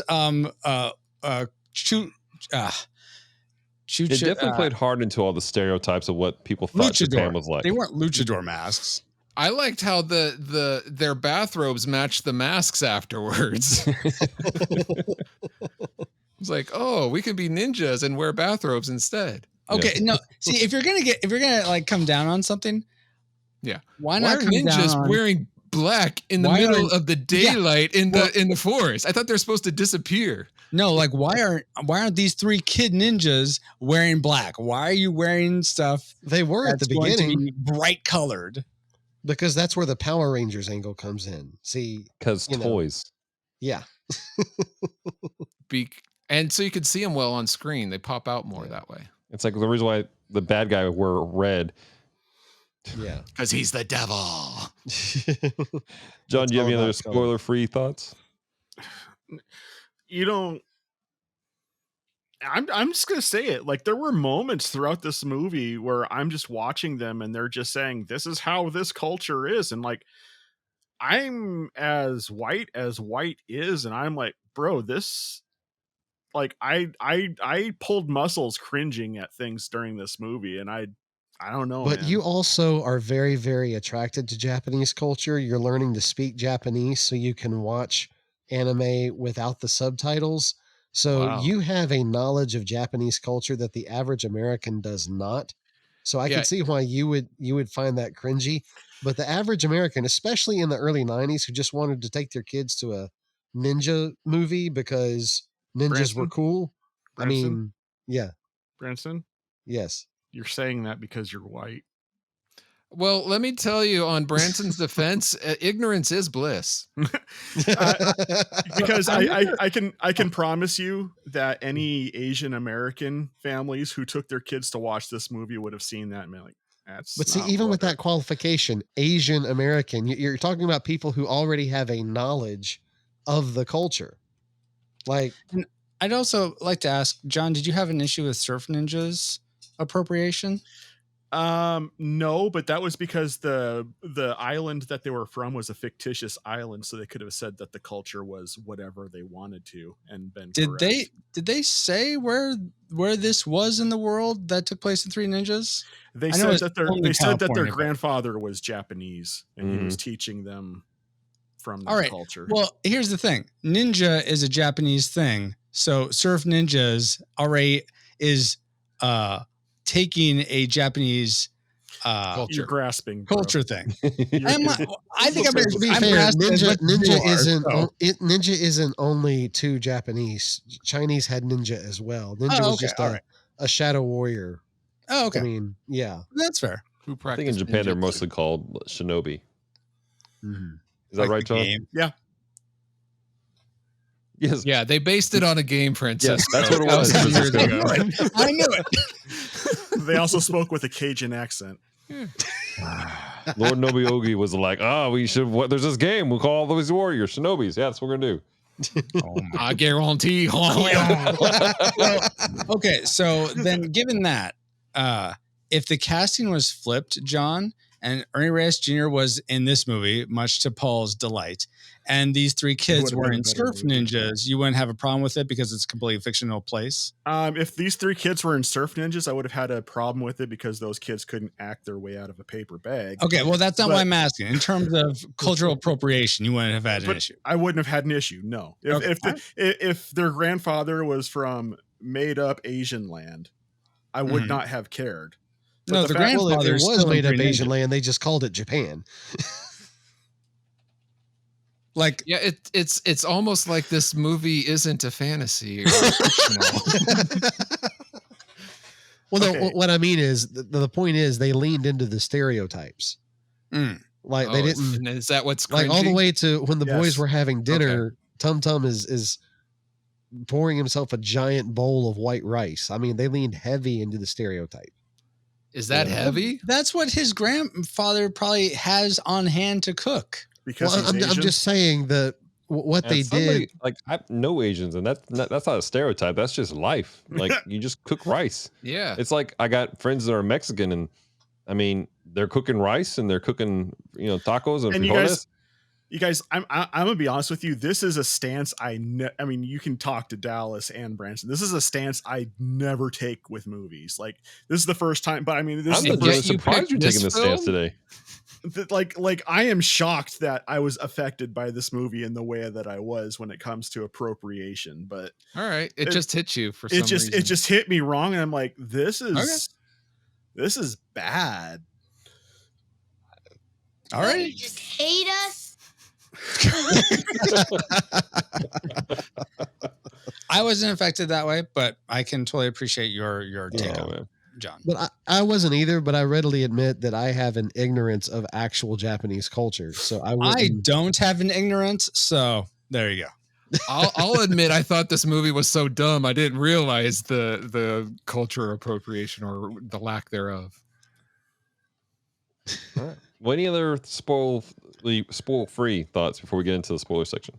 It definitely played hard into all the stereotypes of what people thought Japan was like. They weren't luchador masks. I liked how their bathrobes matched the masks afterwards. It's like, oh, we could be ninjas and wear bathrobes instead. Okay, no. See, if you're gonna like come down on something, Yeah. why Why not are come down ninjas on, wearing black in the Why middle are- of the Yeah. daylight in Well- the forest? I thought they're supposed to disappear. No, like why aren't these 3 kid ninjas wearing black? Why are you wearing stuff They were at the that's going to beginning be bright colored? because that's where the Power Rangers angle comes in. See, Because you know. toys. yeah. And so you could see them well on screen. They pop out more that way. It's like the reason why the bad guy wore red. Yeah. Because he's the devil. John, It's do you have all any other about color. spoiler-free thoughts? You don't. I'm just gonna say it. Like there were moments throughout this movie where I'm just watching them and they're just saying, "This is how this culture is," and like I'm as white is, and I'm like, bro, this. Like I pulled muscles cringing at things during this movie, and I don't know. But man. you also are very, very attracted to Japanese culture. You're learning to speak Japanese so you can watch anime without the subtitles. So Wow. you have a knowledge of Japanese culture that the average American does not. So I Yeah. could see why you would find that cringy. But the average American, especially in the early 90s, who just wanted to take their kids to a ninja movie because ninjas were Branson? cool. I Branson? mean, yeah, Branson, yes. you're saying that because you're white. Well, let me tell you, on Branson's defense, ignorance is bliss. Because I'm I can promise you that any Asian American families who took their kids to watch this movie would have seen that and been like, that's But see, not even with what that qualification, Asian American, you're talking about people who already have a knowledge of the culture. Like, I'd also like to ask, John, did you have an issue with Surf Ninjas appropriation? No, but that was because the island that they were from was a fictitious island, so they could have said that the culture was whatever they wanted to and been Did correct. they say where this was in the world that took place in Three Ninjas? They I know said it's that only their California, but- grandfather was Japanese and he was teaching them from that All right. culture. Well, here's the thing. Ninja is a Japanese thing. So Surf Ninjas already is taking a Japanese You're grasping, bro. culture thing. You're- I think I'm to be I'm fair, grasping as much as you are, so. Ninja isn't only to Japanese. Chinese had ninja as well. Ninja was just a shadow warrior. Oh, okay. I mean, yeah. That's fair. Who I think in practiced Japan they're ninjutsu. mostly called shinobi. Mhm. Is that Like right, the John? game. Yeah. Yes. Yeah, they based it on a game, Princess. Yes, that's what it was. Years Francisco. ago. I knew it. They also spoke with a Cajun accent. Lord Nobiogi was like, we should. What? There's this game. We'll call all those warriors shonobis. Yeah, that's what we're gonna do. I guarantee. Well, okay, so then given that, if the casting was flipped, John, and Ernie Reyes Jr. was in this movie, much to Paul's delight, and these three kids would've were been a in better Surf movie. Ninjas, you wouldn't have a problem with it because it's a completely fictional place? If these three kids were in Surf Ninjas, I would have had a problem with it because those kids couldn't act their way out of a paper bag. Okay, well, that's not But- what I'm asking. In terms of cultural appropriation, you wouldn't have had an But issue. I wouldn't have had an issue. No, if their grandfather was from made up Asian land, I would Mhm. not have cared. But No, the the fact- Well, it grandfather was made up Asian land. They just called it Japan. Like, Yeah, it's almost like this movie isn't a fantasy or fictional. Well, no, Okay. what I mean is the point is they leaned into the stereotypes. Mm. Like they Oh, didn't is that what's like all the cringy? way to when the boys Yes. were having dinner. TumTum is pouring himself a giant bowl of white rice. I mean, they leaned heavy into the stereotype. Is that heavy? that's what his grandfather probably has on hand to cook. because Well, he's I'm Asian. just saying that what And they somebody- did. like I know Asians, and that's not a stereotype. That's just life. Like you just cook rice. Yeah. It's like I got friends that are Mexican, and I mean they're cooking rice and they're cooking tacos and And frijoles. you guys, I'm gonna be honest with you. This is a stance I mean, you can talk to Dallas and Branson. This is a stance I never take with movies. Like this is the first time, but I mean, this I'm is the Yet really first. you surprised picked you're this taking this stance film? today. Like I am shocked that I was affected by this movie in the way that I was when it comes to appropriation. But All right. It just hit you for some it reason. just hit me wrong, and I'm like, this is bad. All right. You just hate us. I wasn't affected that way, but I can totally appreciate your take Oh, on it, man. John. But I wasn't either. But I readily admit that I have an ignorance of actual Japanese culture. So I I wouldn't. don't have an ignorance, so there you go. I'll admit I thought this movie was so dumb I didn't realize the culture appropriation or the lack thereof. All right. Well, any other spoil-free thoughts before we get into the spoiler section?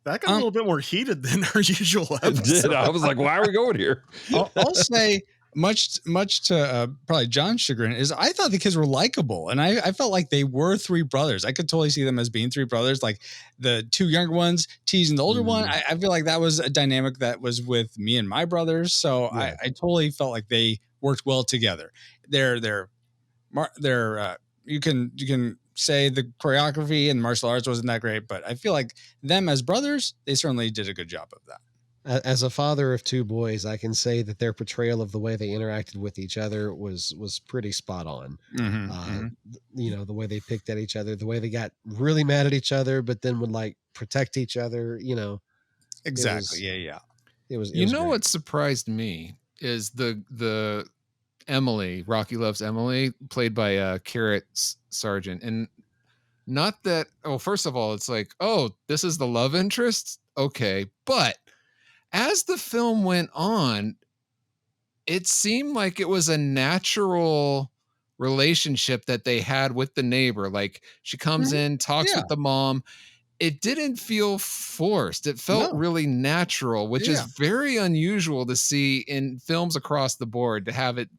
That got a little bit more heated than our usual It episode. did. I was like, why are we going here? I'll say much to probably John's chagrin is I thought the kids were likable, and I felt like they were three brothers. I could totally see them as being three brothers, like the two younger ones teasing the older one. I feel like that was a dynamic that was with me and my brothers, so Yeah. I totally felt like they worked well together. They're you can say the choreography and martial arts wasn't that great, but I feel like them as brothers, they certainly did a good job of that. as a father of two boys, I can say that their portrayal of the way they interacted with each other was pretty spot on. You know, the way they picked at each other, the way they got really mad at each other, but then would like protect each other. You know, Exactly. it was. You know great. what surprised me is the Emily, Rocky Loves Emily, played by Carrot Sargent. And not that, oh, first of all, it's like, oh, this is the love interest? Okay. But as the film went on, it seemed like it was a natural relationship that they had with the neighbor. Like she comes in, talks with the mom. It didn't feel forced. It felt really natural, which is very unusual to see in films across the board, to have it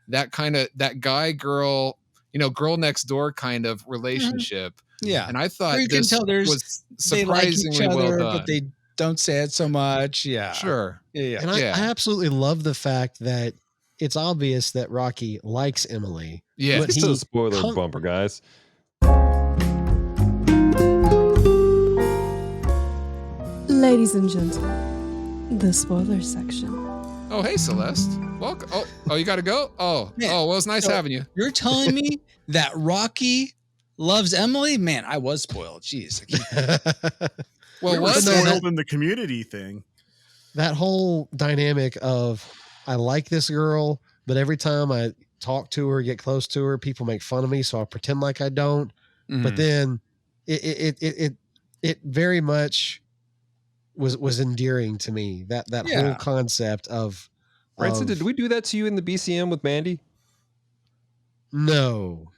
that kind of that guy girl, you know, girl next door kind of relationship. Yeah. And I thought you can tell was they like each surprisingly other, well done. but they don't say it so much. Yeah. Sure. Yeah. And I absolutely love the fact that it's obvious that Rocky likes Emily. Yeah. But It's a spoiler bumper, guys. Ladies and gentlemen, the spoiler section. Oh, hey, Celeste. Welcome. Oh, you got to go? Oh, Man, well, it was nice having you. You're telling me that Rocky loves Emily? Man, I was spoiled. Jeez. Well, Well, was was spoiled in the community thing. That whole dynamic of I like this girl, but every time I talk to her, get close to her, people make fun of me, so I pretend like I don't. But then it very much was endearing to me. That whole concept of Branson, did we do that to you in the BCM with Mandy? No,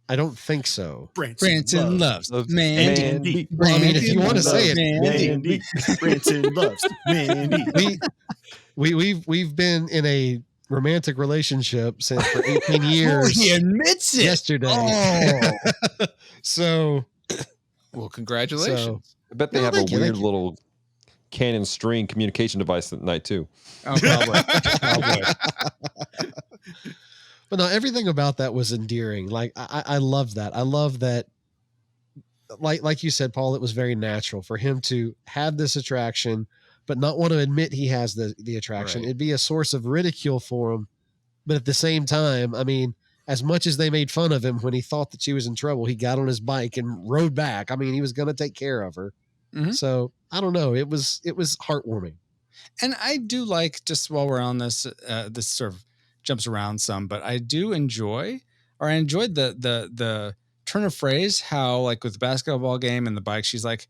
I don't think so. Branson loves Mandy. Well, I mean, if you want to say it, Mandy. Branson loves Mandy. We've been in a romantic relationship since for 18 years. He admits it yesterday. So, well, congratulations. I bet they have a weird little Canon string communication device at night too. Oh, probably. But no, everything about that was endearing. Like I love that. I love that. Like you said, Paul, it was very natural for him to have this attraction, but not want to admit he has the attraction. Right. It'd be a source of ridicule for him. But at the same time, I mean, as much as they made fun of him when he thought that she was in trouble, he got on his bike and rode back. I mean, he was going to take care of her. So I don't know. It was heartwarming. And I do like, just while we're on this, this sort of jumps around some, but I do enjoyed the turn of phrase, how like with the basketball game and the bike, she's like,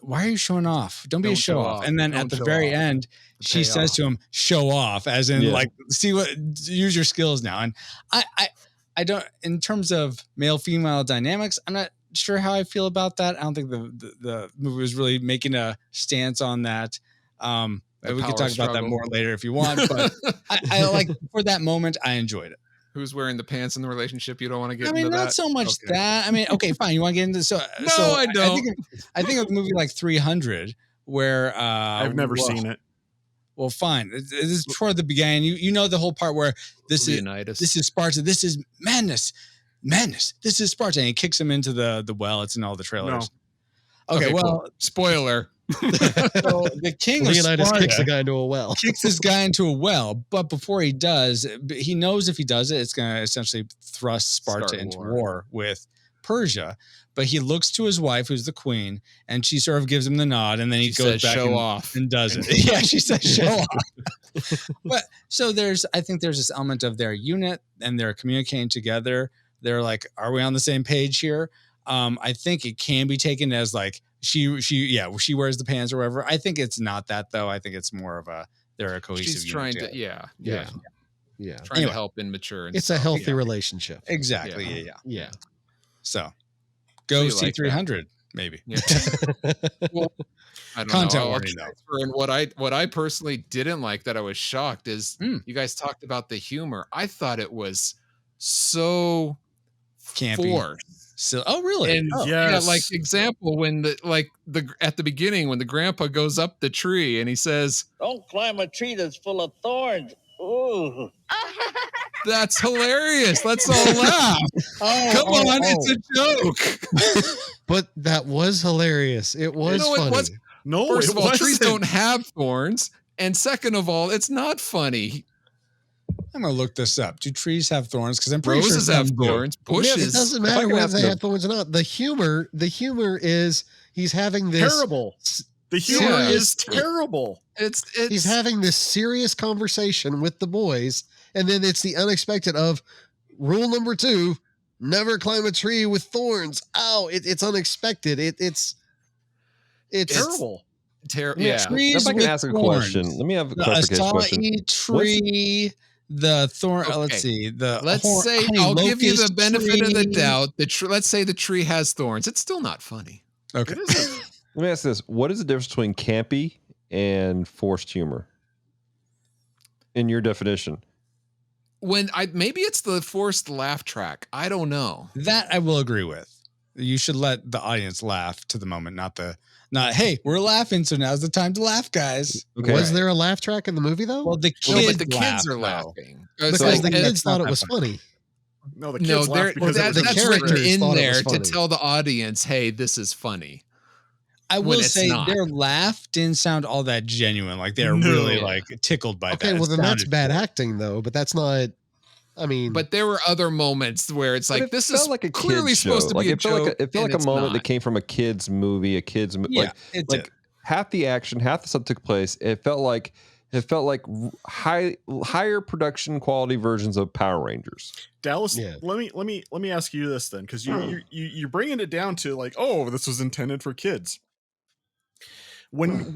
why are you showing off? Don't be a show off. And then at the very end, she says to him, show off, as in like, use your skills now. And I don't, in terms of male female dynamics, I'm not sure how I feel about that. I don't think the movie was really making a stance on that. We could talk about that more later if you want, but I like, for that moment, I enjoyed it. Who's wearing the pants in the relationship? You don't want to get I mean, into not that? so much that. I mean, okay, fine. You want to get into No, I don't. I think of a movie like 300, where I've never seen it. Well, fine. This is toward the beginning. You know the whole part where this is Sparta. This is madness. This is Sparta. And he kicks him into the well. It's in all the trailers. No. Okay, well, cool. Spoiler. So the king Leonidas of Sparta kicks the guy into a well. Kicks this guy into a well, but before he does, he knows if he does it, it's going to essentially thrust Sparta into war with Persia. But he looks to his wife, who's the queen, and she sort of gives him the nod, and then he goes back and does it. Yeah, she says show off. But so I think there's this element of their unit and they're communicating together. They're like, are we on the same page here? I think it can be taken as like she wears the pants or whatever. I think it's not that though. I think it's more of they're a cohesive. She's trying to trying to help and mature. It's a healthy relationship. Exactly. Yeah. So go see 300 maybe. Yeah. Well, I don't Content know. warning though. And what I personally didn't like, that I was shocked, is you guys talked about the humor. I thought it was so campy. Forced. So, really? And like example, when the at the beginning when the grandpa goes up the tree and he says, "Don't climb a tree that's full of thorns." Ooh. That's hilarious. Let's all laugh. Come on, it's a joke. But that was hilarious. It was funny. No, First it of all, trees wasn't. don't have thorns, and second of all, it's not funny. I'm gonna look this up. Do trees have thorns? Because I'm pretty sure Roses have some do. thorns. Let me ask- It Bushes. doesn't If I matter can whether ask they a- have thorns or not. The humor is he's having this Terrible. The humor Yeah. is terrible. It's he's having this serious conversation with the boys, and then it's the unexpected of rule number 2: never climb a tree with thorns. Ow! It's unexpected. It's Terrible. yeah. Trees If I can with ask a thorns. question, let me have a The clarification question. acai tree, the thorn. Let's Okay. see. The Let's hor- say honey I'll give you the locust benefit of the tree. doubt. Let's say the tree has thorns. It's still not funny. Okay. It isn't. Let me ask this: what is the difference between campy and forced humor? In your definition, Maybe it's the forced laugh track. I don't know. That I will agree with. You should let the audience laugh to the moment, not hey, we're laughing, so now's the time to laugh, guys. okay. Was there a laugh track in the movie though? Well, the No, kids but the kids are laugh, though. laughing. Because It's the like- kids that's not thought it that was funny. funny. No, the kids No, laughed because well, it was the that's characters written in thought it there was to funny. tell the audience, hey, this is funny. I when will it's say not. their laugh didn't sound all that genuine. Like they're No. really Yeah. like tickled by that. Okay, It well then that's sounded bad fake. acting though, but that's not. I mean, But there were other moments where it's But like, it this felt is like a clearly kid's supposed show. to Like be a it felt joke. like it felt and like a it's moment not. that came from a kid's movie. Yeah, it like did. half the action, half the stuff took place. It felt like higher production quality versions of Power Rangers. Dallas, Yeah. let me ask you this then, because you're bringing it down to like, oh, this was intended for kids. When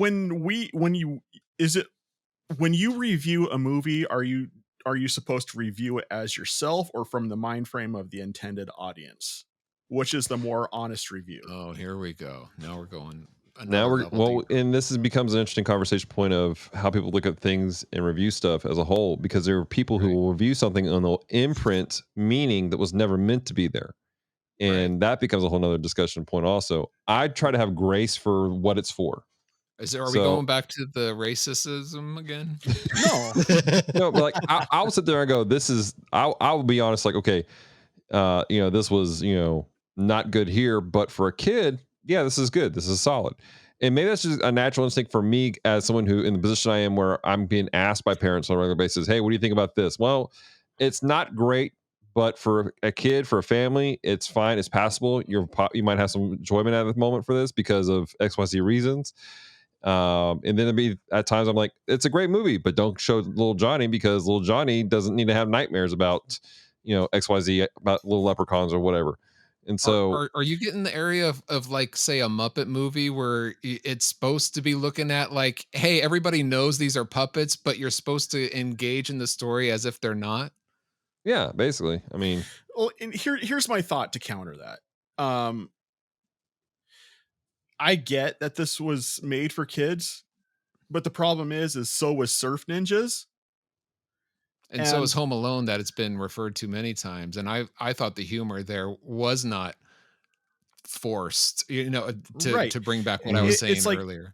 you review a movie, are you supposed to review it as yourself or from the mind frame of the intended audience? Which is the more honest review? Oh, here we go. Now we're going. Now another level deeper. and this becomes an interesting conversation point of how people look at things and review stuff as a whole, because there are people who will review something on the imprint meaning that was never meant to be there. And that becomes a whole nother discussion point also. I try to have grace for what it's for. Are we going back to the racism again? No. No, but like I will sit there and go, I will be honest, like, okay, this was, not good here, but for a kid, yeah, this is good. This is solid. And maybe that's just a natural instinct for me as someone who, in the position I am, where I'm being asked by parents on a regular basis, hey, what do you think about this? Well, it's not great, but for a kid, for a family, it's fine. It's passable. You might have some enjoyment at the moment for this because of XYZ reasons. And then it'd be at times I'm like, it's a great movie, but don't show little Johnny because little Johnny doesn't need to have nightmares about, XYZ, about little leprechauns or whatever. And so are you getting the area of like, say, a Muppet movie where it's supposed to be looking at like, hey, everybody knows these are puppets, but you're supposed to engage in the story as if they're not? yeah, basically, I mean, Well, and here's my thought to counter that. I get that this was made for kids, but the problem is so was Surf Ninjas. And so is Home Alone, that it's been referred to many times. And I thought the humor there was not forced, to bring back what I was saying It's like, earlier.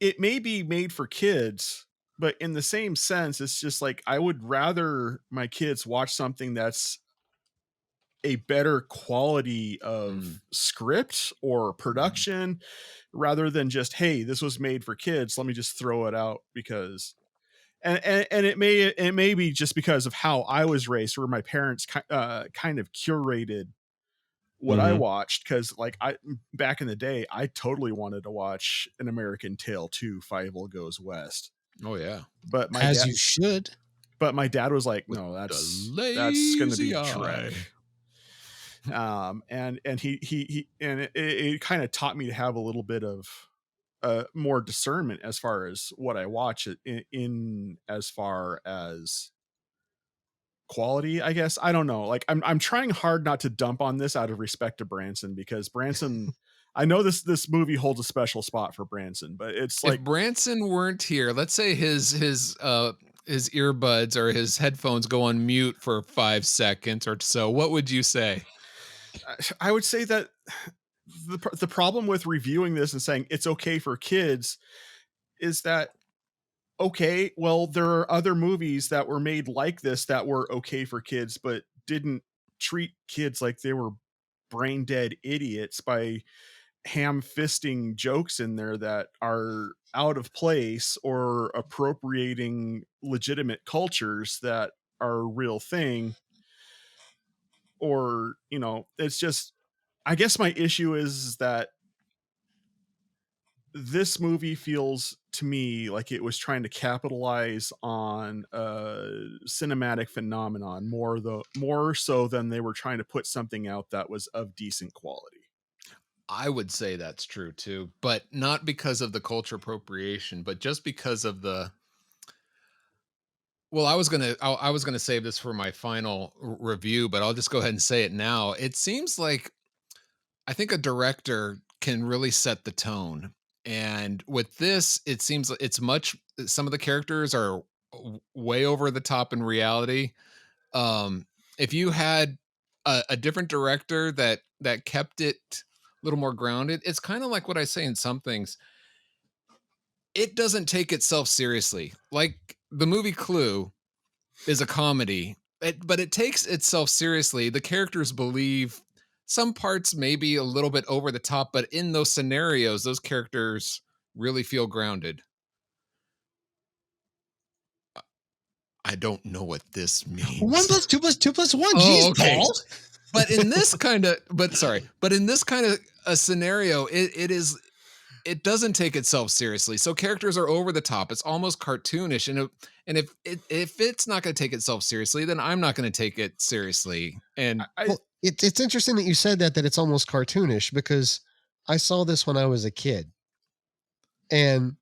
It may be made for kids, but in the same sense, it's just like I would rather my kids watch something that's a better quality of script or production rather than just, hey, this was made for kids, let me just throw it out because and it may be just because of how I was raised, where my parents kind of curated what I watched, because like back in the day I totally wanted to watch An American Tail 2, Fievel Goes West. Oh yeah, but you should. But my dad was like, no, that's going to be trash. And he it kind of taught me to have a little bit of more discernment as far as what I watch in as far as quality, I guess. I don't know. Like I'm trying hard not to dump on this out of respect to Branson, because Branson, I know this movie holds a special spot for Branson, but it's like, if Branson weren't here, let's say his earbuds or his headphones go on mute for 5 seconds or so, what would you say? I would say that the problem with reviewing this and saying it's okay for kids is that, okay, well, there are other movies that were made like this that were okay for kids, but didn't treat kids like they were brain dead idiots by ham-fisting jokes in there that are out of place or appropriating legitimate cultures that are a real thing. Or, it's just, I guess my issue is that this movie feels to me like it was trying to capitalize on a cinematic phenomenon more so than they were trying to put something out that was of decent quality. I would say that's true too, but not because of the culture appropriation, but just because of the. Well, I was gonna save this for my final review, but I'll just go ahead and say it now. It seems like I think a director can really set the tone, and with this, it seems like it's much. Some of the characters are way over the top in reality. If you had a different director that kept it a little more grounded, it's kind of like what I say in some things. It doesn't take itself seriously. Like the movie Clue is a comedy, but it takes itself seriously. The characters believe some parts maybe a little bit over the top, but in those scenarios, those characters really feel grounded. I don't know what this means. 1 + 2 + 2 + 1. Oh, Jeez, okay. Paul. But in this kind of, but in this kind of a scenario, it doesn't take itself seriously. So characters are over the top. It's almost cartoonish, and if it's not going to take itself seriously, then I'm not going to take it seriously. And Well, it's interesting that you said that it's almost cartoonish, because I saw this when I was a kid and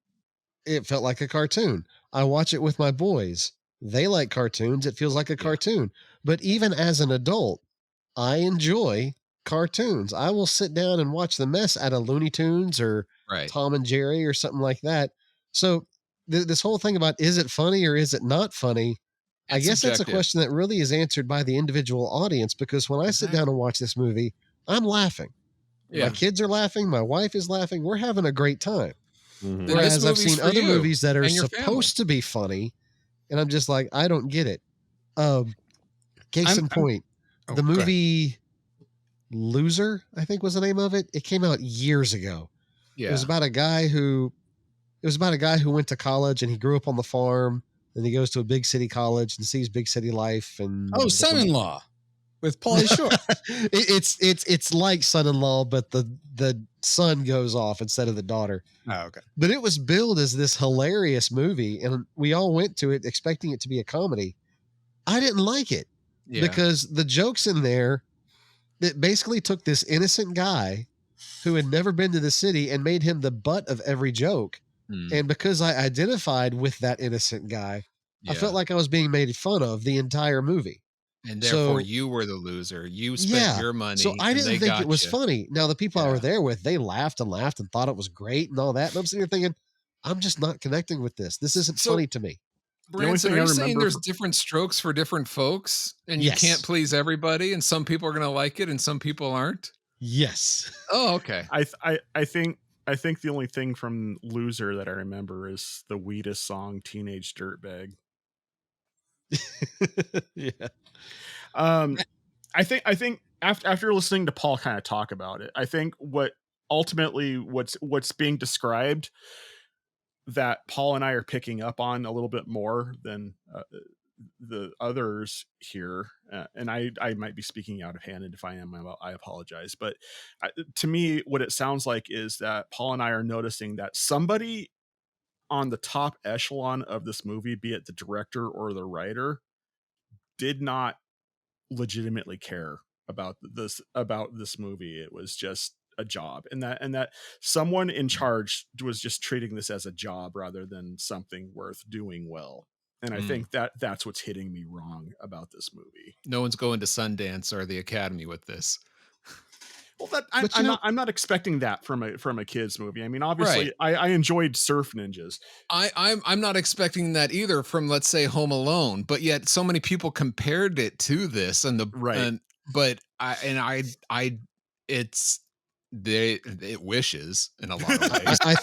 it felt like a cartoon. I watch it with my boys. They like cartoons. It feels like a cartoon. But even as an adult, I enjoy cartoons. I will sit down and watch the mess out of Looney Tunes or right. Tom and Jerry or something like that. So this whole thing about, is it funny or is it not funny? I guess that's a question that really is answered by the individual audience, because when I sit down and watch this movie, I'm laughing. Yeah. My kids are laughing. My wife is laughing. We're having a great time. Mhm. Whereas I've seen other movies that are and your supposed to be funny, and I'm just like, I don't get it. Case in point, the movie Loser, I think was the name of it. It came out years ago. Yeah. It was about a guy who went to college, and he grew up on the farm, and he goes to a big city college and sees big city life. And Son-in-Law with Pauly Shore. it's like Son-in-Law, but the son goes off instead of the daughter. Oh, okay. But it was billed as this hilarious movie, and we all went to it expecting it to be a comedy. I didn't like it because the jokes in there, it basically took this innocent guy who had never been to the city and made him the butt of every joke. And because I identified with that innocent guy, I felt like I was being made fun of the entire movie. And therefore you were the loser. You spent your money. So I didn't think it was you. funny. Now, the people I were there with, they laughed and laughed and thought it was great and all that. And I'm sitting here thinking, I'm just not connecting with this. This isn't funny to me. Branson, are you saying there's different strokes for different folks, and you can't please everybody, and some people are going to like it and some people aren't? Yes. Oh, okay. I think the only thing from Loser that I remember is the Wheatus song "Teenage Dirtbag." Yeah. I think after listening to Paul kind of talk about it, I think what's being described that Paul and I are picking up on a little bit more than the others here, and I might be speaking out of hand, and if I am, I apologize. But to me, what it sounds like is that Paul and I are noticing that somebody on the top echelon of this movie, be it the director or the writer, did not legitimately care about this movie. It was just a job, and that someone in charge was just treating this as a job rather than something worth doing well. And I think that's what's hitting me wrong about this movie. No one's going to Sundance or the Academy with this. Well, I'm not expecting that from a kids movie. I mean, obviously, I enjoyed Surf Ninjas. I'm not expecting that either from, let's say, Home Alone, but yet so many people compared it to this, and it wishes in a lot of ways. I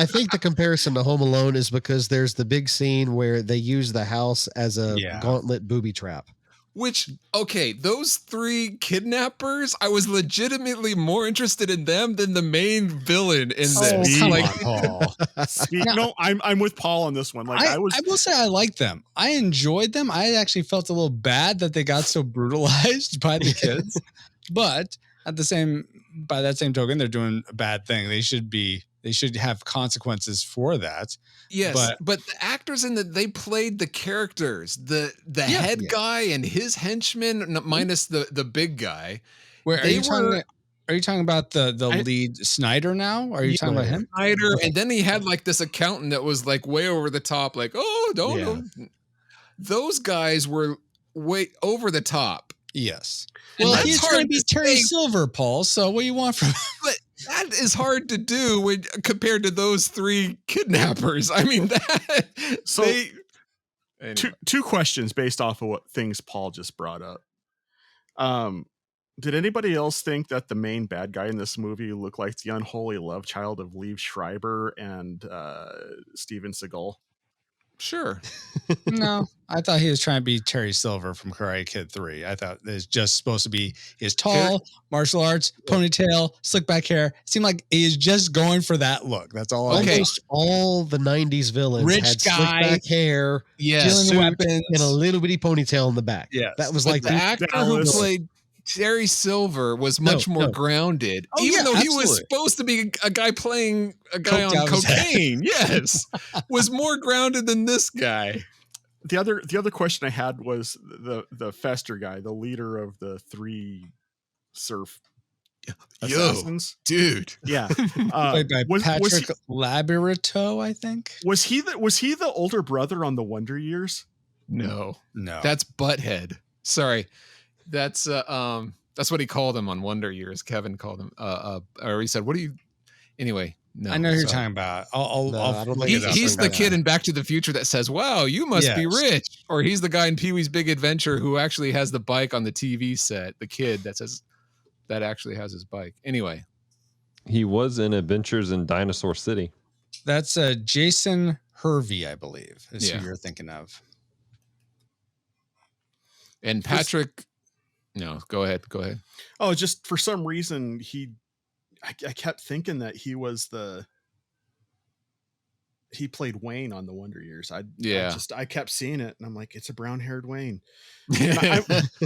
think the comparison to Home Alone is because there's the big scene where they use the house as a gauntlet booby trap. Which, okay, those 3 kidnappers, I was legitimately more interested in them than the main villain in Oh, this. come Like, on, Paul. Now, No, I'm with Paul on this one. Like I will say I like them. I enjoyed them. I actually felt a little bad that they got so brutalized by the kids, but by that same token, they're doing a bad thing. They should have consequences for that. yes, but the actors they played the characters. The head guy and his henchmen, minus the big guy. Where are you talking about the lead Snyder now? Are you talking about him? Snyder, and then he had like this accountant that was like way over the top, like, oh, don't. Those guys were way over the top. Yes. And Well, that's he's hard trying to be to Terry say. Silver, Paul. So what do you want from him? But that is hard to do when compared to those 3 kidnappers. I mean, anyway. two questions based off of what things Paul just brought up. Did anybody else think that the main bad guy in this movie looked like the unholy love child of Liev Schreiber and Steven Seagal? Sure. No, I thought he was trying to be Terry Silver from Karate Kid 3. I thought it's just supposed to be his tall, martial arts, ponytail, slick back hair. Seemed like he is just going for that look. That's all. Almost all the 90s villains had slick back hair, dealing weapons, and a little bitty ponytail in the back. Yeah, that was but like the actor who played Terry Silver was much more grounded, even though he was supposed to be a guy playing a guy on cocaine. Yes, was more grounded than this guy. The other question I had was the Fester guy, the leader of the 3 surf assassins. Dude. Yeah. Played by Patrick Labirato, I think. Was he the older brother on the Wonder Years? No. That's Butthead. Sorry. That's what he called him on Wonder Years. Kevin called him or he said, what do you anyway? No, I know who you're talking about. He's the kid in Back to the Future that says, wow, you must be rich. Or he's the guy in Pee-wee's Big Adventure who actually has the bike on the TV set. The kid that actually has his bike. Anyway. He was in Adventures in Dinosaur City. That's Jason Hervey, I believe, is who you're thinking of. And Patrick... No, go ahead. Oh, just for some reason, I kept thinking that he played Wayne on the Wonder Years. I kept seeing it and I'm like, it's a brown haired Wayne.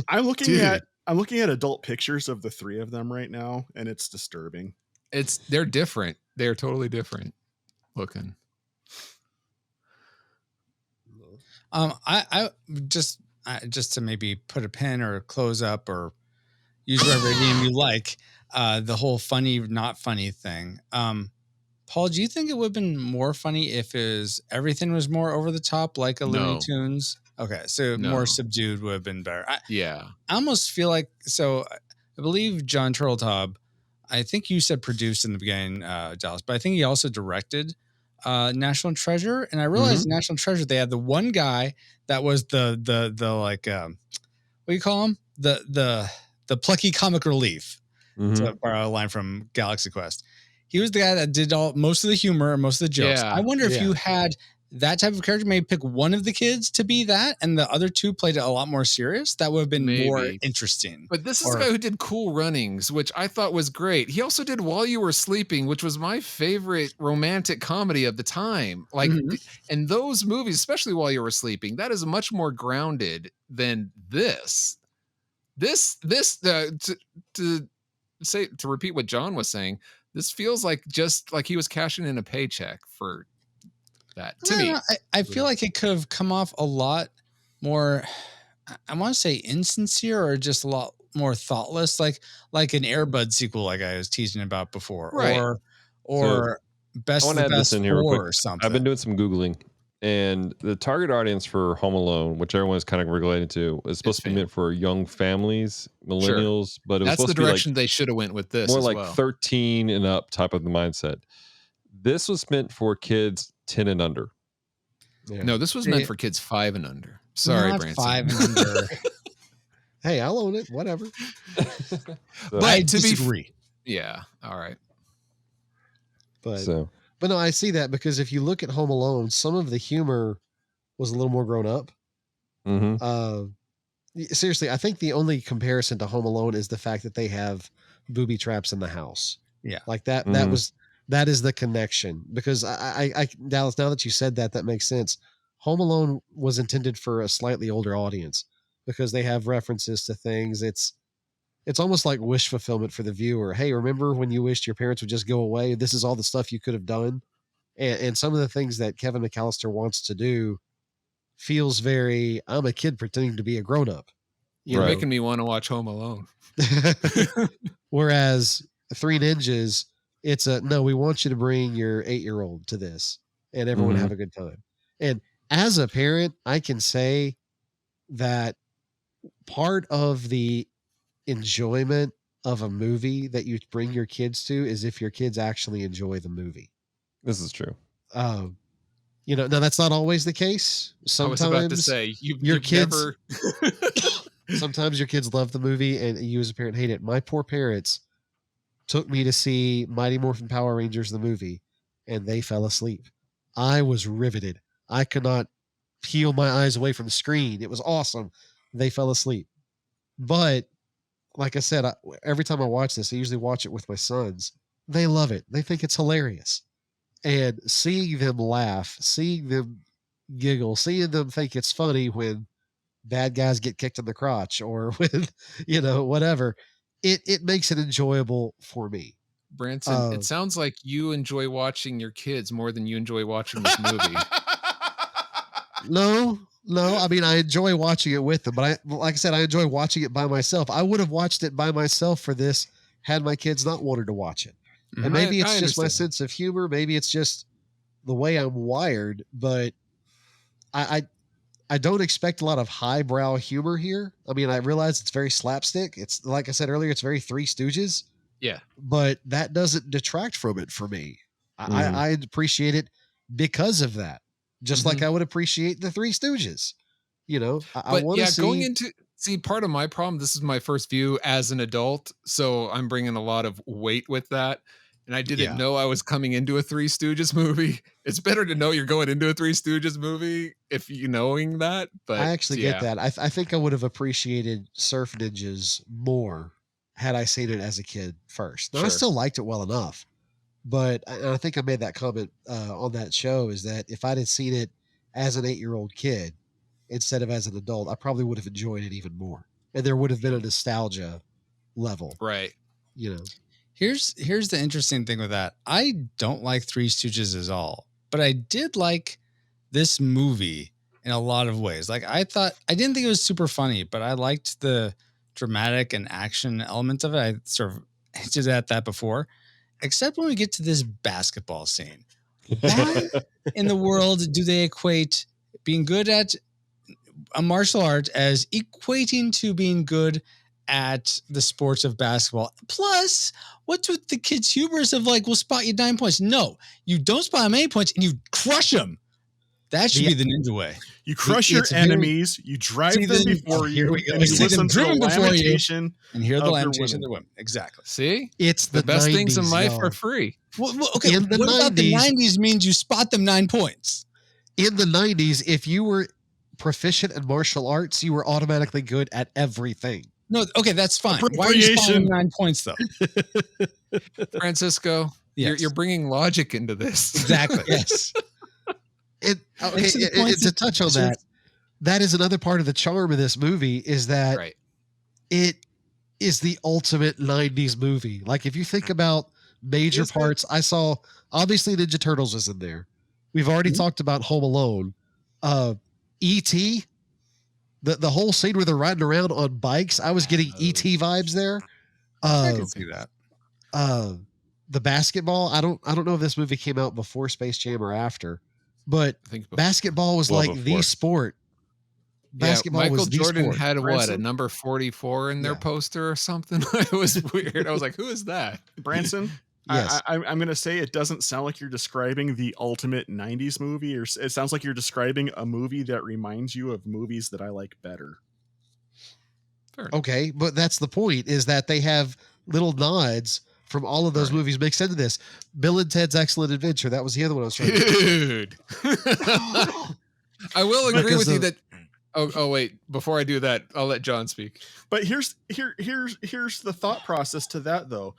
I'm looking at adult pictures of the 3 of them right now, and it's disturbing. They're different. They're totally different looking. I just to maybe put a pin or a close up or use whatever name you like, the whole funny, not funny thing. Paul, do you think it would have been more funny if everything was more over the top, like a Looney Tunes? Okay, so more subdued would have been better. I almost feel like, so I believe John Turteltaub, I think you said produced in the beginning, Dallas, but I think he also directed National Treasure. And I realized National Treasure, they had the one guy that was the like, what do you call him? The plucky comic relief, to borrow a line from Galaxy Quest. He was the guy that did most of the humor and most of the jokes. I wonder if you had that type of character, maybe pick one of the kids to be that, and the other 2 played it a lot more serious. That would have been more interesting. But this is the guy who did Cool Runnings, which I thought was great. He also did While You Were Sleeping, which was my favorite romantic comedy of the time. Like, and those movies, especially While You Were Sleeping, that is much more grounded than this. To repeat what John was saying, this feels like just like he was cashing in a paycheck for that to me. I feel like it could have come off a lot more, I want to say insincere, or just a lot more thoughtless, like an Air Bud sequel, like I was teasing about before, or Best of the Best 4 or something. I've been doing some Googling, and the target audience for Home Alone, which everyone is kind of related to, is supposed to be meant for young families, millennials, but it was supposed the to be direction they should have went with this. More like 13 and up type of the mindset. This was meant for kids 10 and under. No, this was meant for kids 5 and under. Sorry, Branson. 5 and under. Hey, I'll own it. Whatever. But I disagree. Yeah. All right. But no, I see that because if you look at Home Alone, some of the humor was a little more grown up. seriously, I think the only comparison to Home Alone is the fact that they have booby traps in the house. Yeah. Like that Mhm. that is the connection, because I Dallas, now that you said that, that makes sense. Home Alone was intended for a slightly older audience because they have references to things. It's almost like wish fulfillment for the viewer. Hey, remember when you wished your parents would just go away? This is all the stuff you could have done. And some of the things that Kevin McAllister wants to do feels very, I'm a kid pretending to be a grown up. You're Right. making me want to watch Home Alone. Whereas Three Ninjas, it's a no, we want you to bring your 8-year-old to this and everyone Mhm. have a good time. And as a parent, I can say that part of the enjoyment of a movie that you bring your kids to is if your kids actually enjoy the movie. This is true. Now that's not always the case. I was about to Sometimes say your you've kids never. sometimes your kids love the movie and you as a parent hate it. My poor parents took me to see Mighty Morphin Power Rangers the movie and they fell asleep. I was riveted. I could not peel my eyes away from the screen. It was awesome. They fell asleep. But like I said, every time I watch this, I usually watch it with my sons. They love it. They think it's hilarious. And seeing them laugh, seeing them giggle, seeing them think it's funny when bad guys get kicked in the crotch or when, whatever, it makes it enjoyable for me. Branson, it sounds like you enjoy watching your kids more than you enjoy watching this movie. No, I mean, I enjoy watching it with them, but like I said, I enjoy watching it by myself. I would have watched it by myself for this had my kids not wanted to watch it. And maybe it's I just my understand. sense of humor. Maybe it's just the way I'm wired, but I don't expect a lot of highbrow humor here. I mean, I realize it's very slapstick. It's like I said earlier, it's very Three Stooges, Yeah. but that doesn't detract from it for me. I appreciate it because of that. Just like I would appreciate the Three Stooges. I want to see. Going into part of my problem, this is my first view as an adult, so I'm bringing a lot of weight with that. And I didn't know I was coming into a Three Stooges movie. It's better to know you're going into a Three Stooges movie if you knowing that. But I actually get that. I think I would have appreciated Surf Ninjas more had I seen it as a kid first. Now, I still liked it well enough, but I think I made that comment on that show, is that if I'd had seen it as an 8-year-old kid instead of as an adult, I probably would have enjoyed it even more. And there would have been a nostalgia level. Right. Here's the interesting thing with that. I don't like Three Stooges at all, but I did like this movie in a lot of ways. Like I didn't think it was super funny, but I liked the dramatic and action elements of it. I sort of hinted at that before, except when we get to this basketball scene. Why in the world do they equate being good at a martial art as equating to being good at the sports of basketball? Plus, what's with the kids' humors of like, we'll spot you 9 points? No, you don't spot them 8 points and you crush them. That should be the ninja way. You crush your enemies, you drive them before you, and you listen to the lamentation and hear the lamentation of the women. Exactly. See? It's the best things in 90s, life y'all. are free. Okay, In the what about the 90s 90s means you spot them 9 points? In the 90s, if you were proficient in martial arts, you were automatically good at everything. No, okay, that's fine. Why are you spotting 9 points though? Francisco, you're bringing logic into this. Exactly. Yes. To touch on that, that is another part of the charm of this movie, is that it is the ultimate 90s movie. Like if you think about major parts, I saw obviously Ninja Turtles is in there. We've already talked about Home Alone. E.T., the whole scene where they're riding around on bikes, I was getting E.T. vibes there. I can see that. The basketball, I don't know if this movie came out before Space Jam or after, but basketball was like the sport. Basketball Michael was the Jordan sport. had Branson? a number 44 in their poster or something. It was weird. I was like, who is that? Branson? Yes. I'm going to say it doesn't sound like you're describing the ultimate 90s movie, or it sounds like you're describing a movie that reminds you of movies that I like better. Okay, but that's the point, is that they have little nods from all of those movies mixed into this. Bill and Ted's Excellent Adventure, that was the other one I was trying to Dude. I will agree with you that Oh wait, before I do that, I'll let John speak. But here's the thought process to that though.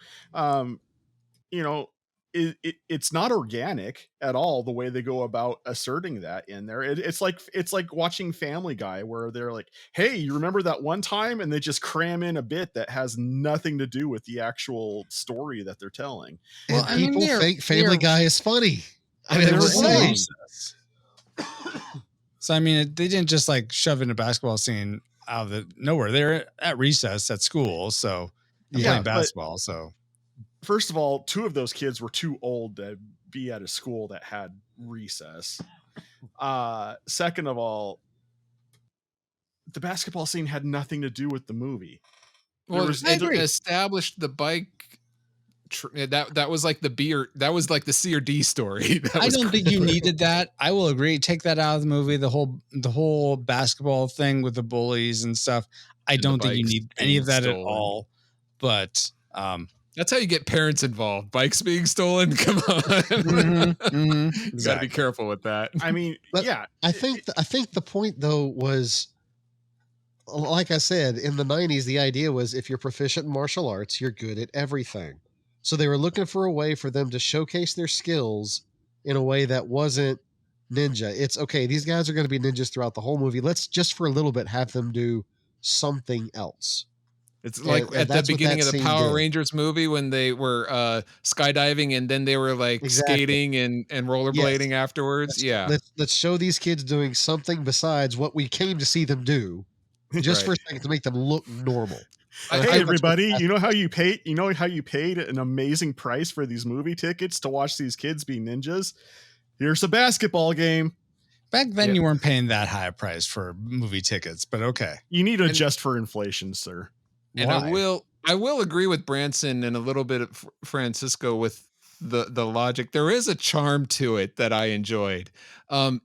You know, it's not organic at all the way they go about asserting that in there. It's like watching Family Guy where they're like, hey, you remember that one time, and they just cram in a bit that has nothing to do with the actual story that they're telling. Well, and people think Family Guy is funny. I mean, so I mean, they didn't just like shove in a basketball scene out of nowhere. They're at recess at school, so playing basketball. So first of all, 2 of those kids were too old to be at a school that had recess. Second of all, the basketball scene had nothing to do with the movie. Well, it established the bike. That was like the B or that was like the C or D story. I don't think you needed that. I will agree. Take that out of the movie. The whole basketball thing with the bullies and stuff. I don't think you need any of that at all. But that's how you get parents involved. Bikes being stolen. Come on. You got to be careful with that. I mean, yeah. I think the point though was, like I said, in the 90s, the idea was if you're proficient in martial arts, you're good at everything. So they were looking for a way for them to showcase their skills in a way that wasn't ninja. It's okay, these guys are going to be ninjas throughout the whole movie. Let's just for a little bit have them do something else. It's like at the beginning of the Power Rangers movie when they were skydiving and then they were like skating and rollerblading afterwards. Let's show these kids doing something besides what we came to see them do, just for a second to make them look normal. Hey everybody, you know how you paid an amazing price for these movie tickets to watch these kids be ninjas? Here's a basketball game. Back then you weren't paying that high a price for movie tickets, but okay. You need to adjust for inflation, sir. And I will agree with Branson and a little bit of Francisco with the logic. There is a charm to it that I enjoyed.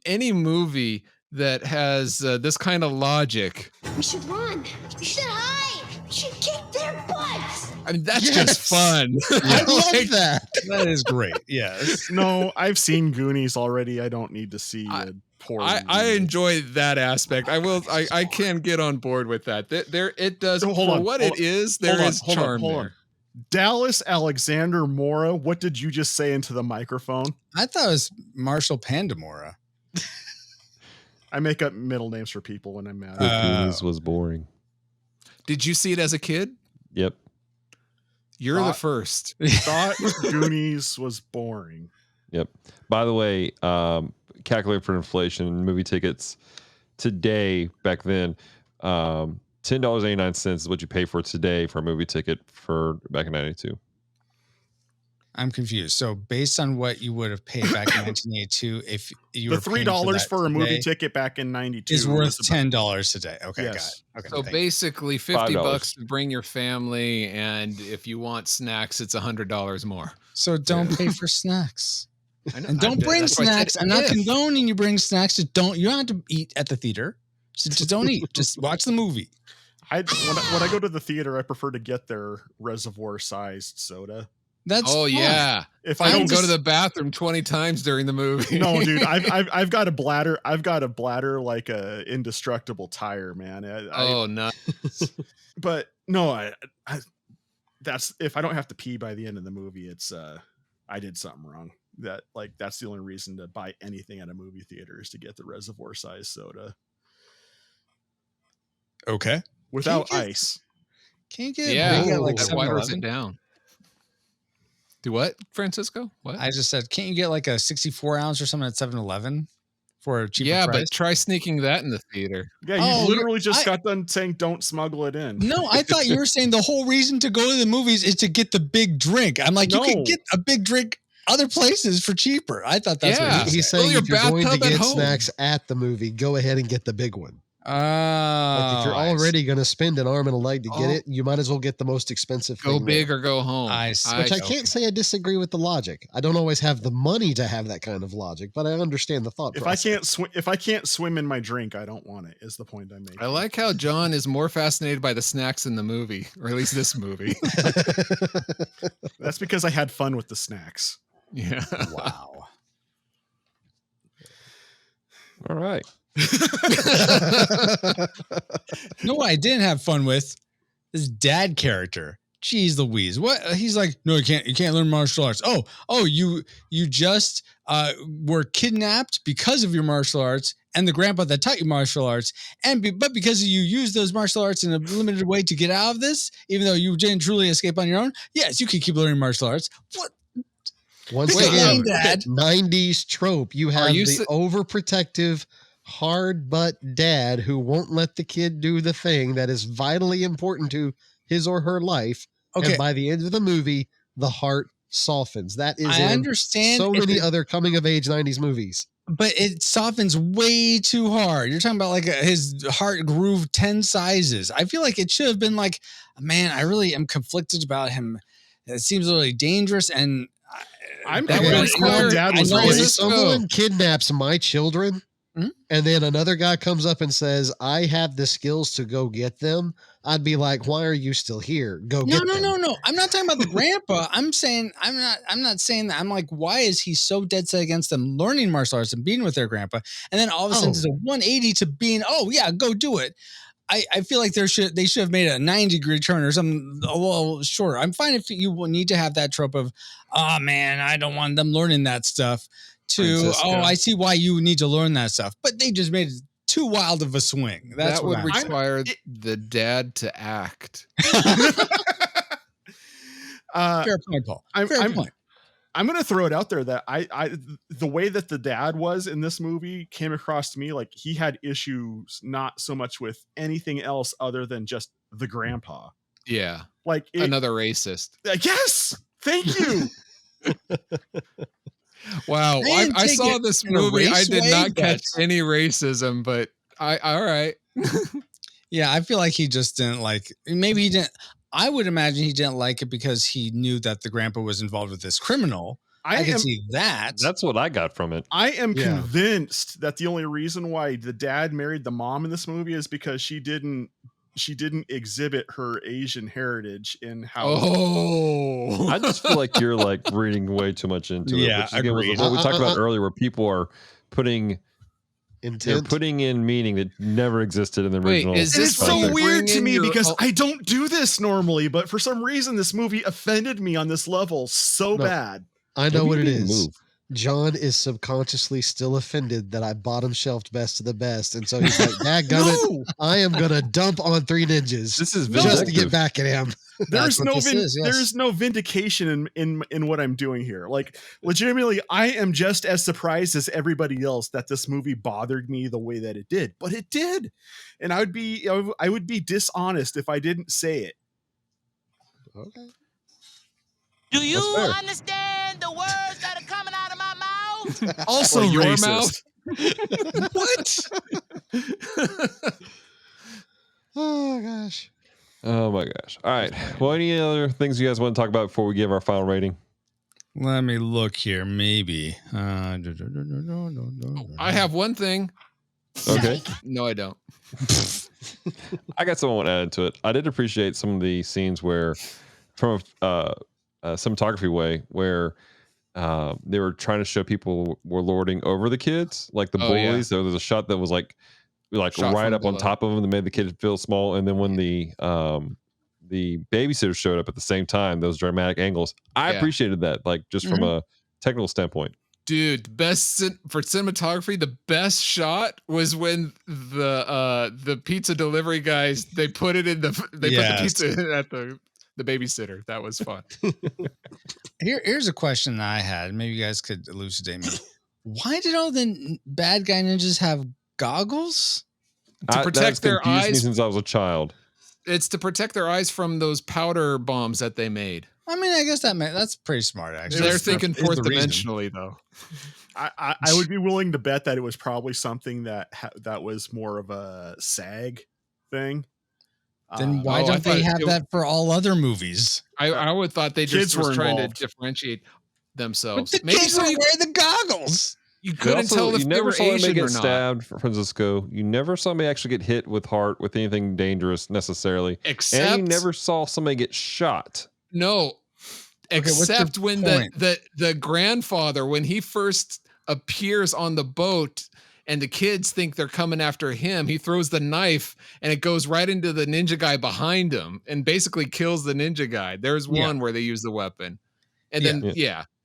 Any movie that has this kind of logic. We should run. We should hide. We should kick their butts. I mean, that's just fun. I love that. That is great. Yes. No, I've seen Goonies already. I don't need to see poor. I enjoy that aspect. I can get on board with that. There it does. Hold on. There is charm there. Dallas Alexander Mora, what did you just say into the microphone? I thought it was Marshall Pandamora. I make up middle names for people when I'm mad. Goonies was boring. Did you see it as a kid? Yep. You're the first. Thought Goonies was boring. Yep. By the way, calculate for inflation, movie tickets today, back then, $10.89 is what you pay for today for a movie ticket for back in 92. I'm confused. So based on what you would have paid back in 1982, if you the were $3 for a movie ticket back in 92 is worth $10 today. Okay, yes. Got it. Okay, so basically $50 to bring your family, and if you want snacks, it's $100 more. So don't pay for snacks. And don't that's bring why I said snacks. I'm not condoning you bring snacks. You don't have to eat at the theater. Just don't eat. Just watch the movie. When I go to the theater, I prefer to get their reservoir-sized soda. That's fun. Yeah. If I don't go to the bathroom 20 times during the movie. No, dude, I've got a bladder. I've got a bladder like a indestructible tire, man. No. But no, I that's if I don't have to pee by the end of the movie, it's I did something wrong. That's the only reason to buy anything at a movie theater is to get the reservoir size soda. Okay. Without ice. Can you get big at like that waters it down? Do what, Francisco? What? I just said, can't you get like a 64 ounce or something at 7-Eleven for a cheaper price? But try sneaking that in the theater. Yeah, you literally just got done saying don't smuggle it in. No, I thought you were saying the whole reason to go to the movies is to get the big drink. I'm like, you can get a big drink other places for cheaper. I thought that's what he's saying. If you're going to get snacks at the movie, go ahead and get the big one. Like if you're already going to spend an arm and a leg to get it, you might as well get the most expensive thing. Go big or go home. Which I can't say I disagree with the logic. I don't always have the money to have that kind of logic, but I understand the thought process. If I can't swim in my drink, I don't want it, is the point I make. I like how John is more fascinated by the snacks in the movie, or at least this movie. That's because I had fun with the snacks. Yeah. Wow. All right. No, what I didn't have fun with this dad character. Jeez Louise. What he's like, no, you can't learn martial arts. Oh, you just were kidnapped because of your martial arts and the grandpa that taught you martial arts. But because you used those martial arts in a limited way to get out of this, even though you didn't truly escape on your own, yes, you can keep learning martial arts. What? Once again, 90s trope. You have the overprotective, hard butt dad who won't let the kid do the thing that is vitally important to his or her life. Okay. And by the end of the movie, the heart softens. That is I understand so many other coming of age 90s movies. But it softens way too hard. You're talking about like his heart grew 10 sizes. I feel like it should have been like, man, I really am conflicted about him. It seems really dangerous. And I'm dad was if someone kidnaps my children and then another guy comes up and says, I have the skills to go get them, I'd be like, why are you still here? Go get them. No. I'm not talking about the grandpa. I'm not saying that. I'm like, why is he so dead set against them learning martial arts and being with their grandpa? And then all of a sudden it's a 180 to being, go do it. I feel like they should have made a 90-degree turn or something a little shorter. I'm fine if you will need to have that trope of, oh man, I don't want them learning that stuff. I see why you need to learn that stuff. But they just made it too wild of a swing. That would require the dad to act. Fair point, Paul. Fair point. I'm going to throw it out there that the way that the dad was in this movie came across to me like he had issues not so much with anything else other than just the grandpa. Yeah. Like another racist. Yes. Thank you. Wow. I saw this movie. I did not catch any racism, but all right. Yeah. I feel like he just didn't like, maybe he didn't. I would imagine he didn't like it because he knew that the grandpa was involved with this criminal. I can see that. That's what I got from it. I am convinced that the only reason why the dad married the mom in this movie is because she didn't exhibit her Asian heritage in how. Oh, I just feel like you're like reading way too much into it. Yeah, which again was what we talked about earlier, where people are putting. They're putting in meaning that never existed in the original. It's so weird to me because I don't do this normally, but for some reason this movie offended me on this level so bad. I know what it is. John is subconsciously still offended that I bottom shelved Best of the Best, and so he's like, "Dadgummit, I am gonna dump on Three Ninjas. This is just to get back at him." There's no vindication in what I'm doing here. Like, legitimately, I am just as surprised as everybody else that this movie bothered me the way that it did, but it did, and I would be dishonest if I didn't say it. Okay. Do you understand the words that are coming out of my mouth? Also, your racist. Mouth. What? Oh gosh. Oh my gosh. All right. Well, any other things you guys want to talk about before we give our final rating? Let me look here. Maybe. I have one thing. Okay. No, I don't. I got someone added to it. I did appreciate some of the scenes where, from a cinematography way, where they were trying to show people were lording over the kids, like the bullies. Yeah. So there's a shot that was like shot right up on top of them that made the kid feel small. And then when the babysitter showed up at the same time, those dramatic angles, I appreciated that, like just from a technical standpoint. Dude, for cinematography, the best shot was when the pizza delivery guys, they put it in put the pizza at the babysitter. That was fun. Here's a question that I had. Maybe you guys could elucidate me. Why did all the bad guy ninjas have goggles? To protect their eyes. Me since I was a child. It's to protect their eyes from those powder bombs that they made. I mean, I guess that's pretty smart, actually. They're thinking fourth dimensionally, though. I would be willing to bet that it was probably something that was more of a SAG thing. Then why don't they have that for all other movies? I would thought they just were trying to differentiate themselves. But the kids were wearing the goggles. You couldn't tell if they were Asian or not. Stabbed, Francisco. You never saw somebody actually get hit with anything dangerous necessarily. And you never saw somebody get shot. No, except when the grandfather, when he first appears on the boat, and the kids think they're coming after him. He throws the knife and it goes right into the ninja guy behind him and basically kills the ninja guy. There's one where they use the weapon. And then,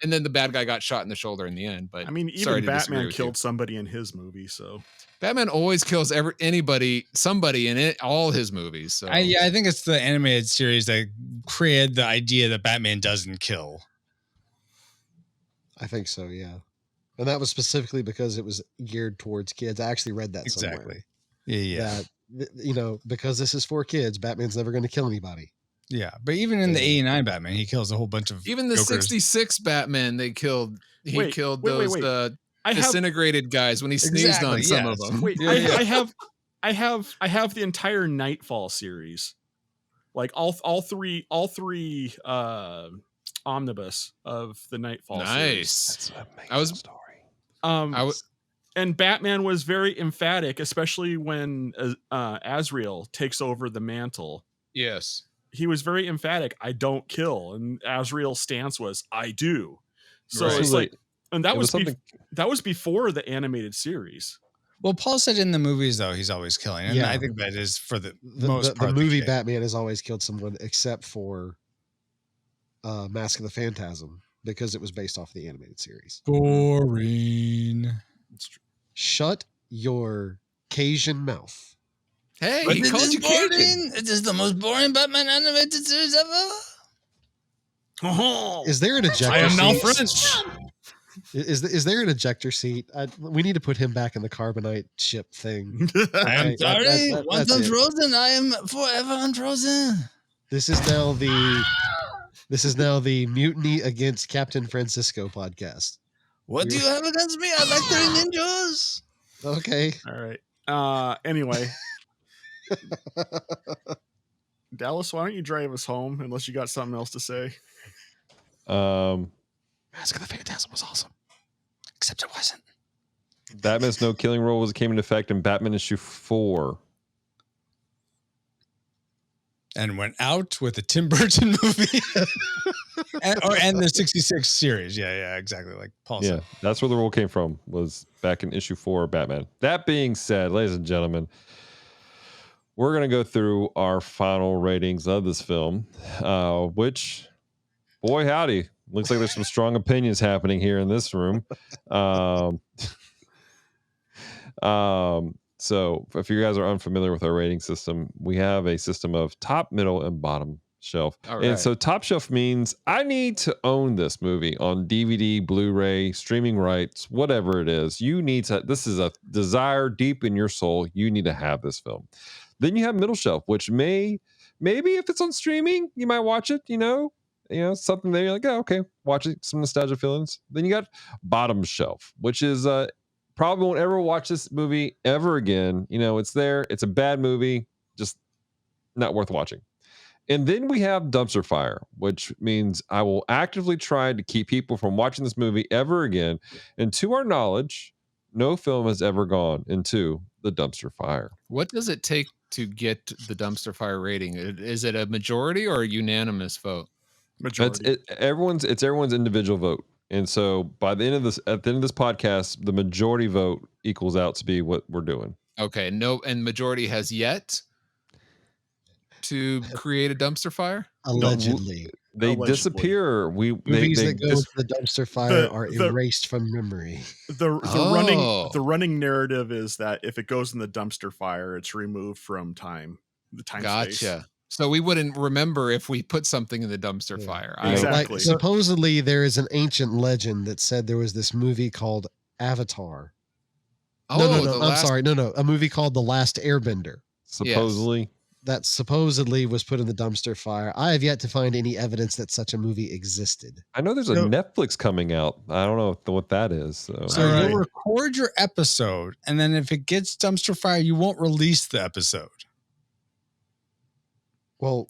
and then the bad guy got shot in the shoulder in the end. But I mean, even Batman killed somebody in his movie, so Batman always kills somebody in all his movies. So I think it's the animated series that created the idea that Batman doesn't kill. I think so, yeah. And that was specifically because it was geared towards kids. I actually read that somewhere. Exactly. Yeah. That, because this is for kids, Batman's never going to kill anybody. Yeah, but even in the 89 Batman, he kills a whole bunch of even the jokers. 66 Batman, they killed. He killed those disintegrated guys when he sneezed on some of them. Wait, I have the entire Nightfall series, like all three omnibus of the Nightfall series. Nice. And Batman was very emphatic, especially when Azrael takes over the mantle. Yes. He was very emphatic. I don't kill. And Azrael's stance was, I do. So it's like, and that was before the animated series. Well, Paul said in the movies, though, he's always killing. And I think that is for the most part. The movie Batman has always killed someone except for Mask of the Phantasm, because it was based off the animated series. Boring. Shut your Cajun mouth. Hey, he called you Cajun. It is the most boring Batman animated series ever. Is there an ejector seat? I am now French. Is there an ejector seat? We need to put him back in the carbonite ship thing. I am sorry. Once unfrozen, I am forever unfrozen. This is now the Mutiny Against Captain Francisco podcast. What do you have against me? I like 3 ninjas. Okay. All right. Anyway. Dallas, why don't you drive us home unless you got something else to say? Mask of the Phantasm was awesome. Except it wasn't. Batman's no killing rule came into effect in Batman issue 4. And went out with the Tim Burton movie. and the 66 series. Yeah, exactly. Like Paul said. Yeah, that's where the rule came from, was back in issue 4 of Batman. That being said, ladies and gentlemen, we're going to go through our final ratings of this film, which, boy, howdy, looks like there's some strong opinions happening here in this room. So if you guys are unfamiliar with our rating system, we have a system of top, middle, and bottom shelf. All right. And so top shelf means I need to own this movie on DVD, Blu-ray, streaming rights, whatever it is. You need to, this is a desire deep in your soul. You need to have this film. Then you have middle shelf, which maybe if it's on streaming, you might watch it, something there. You're like, oh, okay, watch it, some nostalgia feelings. Then you got bottom shelf, which is probably won't ever watch this movie ever again. It's there. It's a bad movie, just not worth watching. And then we have dumpster fire, which means I will actively try to keep people from watching this movie ever again. And to our knowledge, no film has ever gone into the dumpster fire. What does it take to get the dumpster fire rating? Is it a majority or a unanimous vote? Majority. It's everyone's individual vote. And so at the end of this podcast, the majority vote equals out to be what we're doing. Okay. No, and majority has yet to create a dumpster fire? Allegedly. They disappear. Movies that go to the dumpster fire are erased from memory. The running narrative is that if it goes in the dumpster fire, it's removed from time. The time space. Gotcha. So we wouldn't remember if we put something in the dumpster fire. Exactly. Like, supposedly there is an ancient legend that said there was this movie called Avatar. No. I'm sorry. No. A movie called The Last Airbender. Supposedly. Yes. That supposedly was put in the dumpster fire. I have yet to find any evidence that such a movie existed. I know there's a Netflix coming out. I don't know what that is. So you'll record your episode, and then if it gets dumpster fire, you won't release the episode. Well,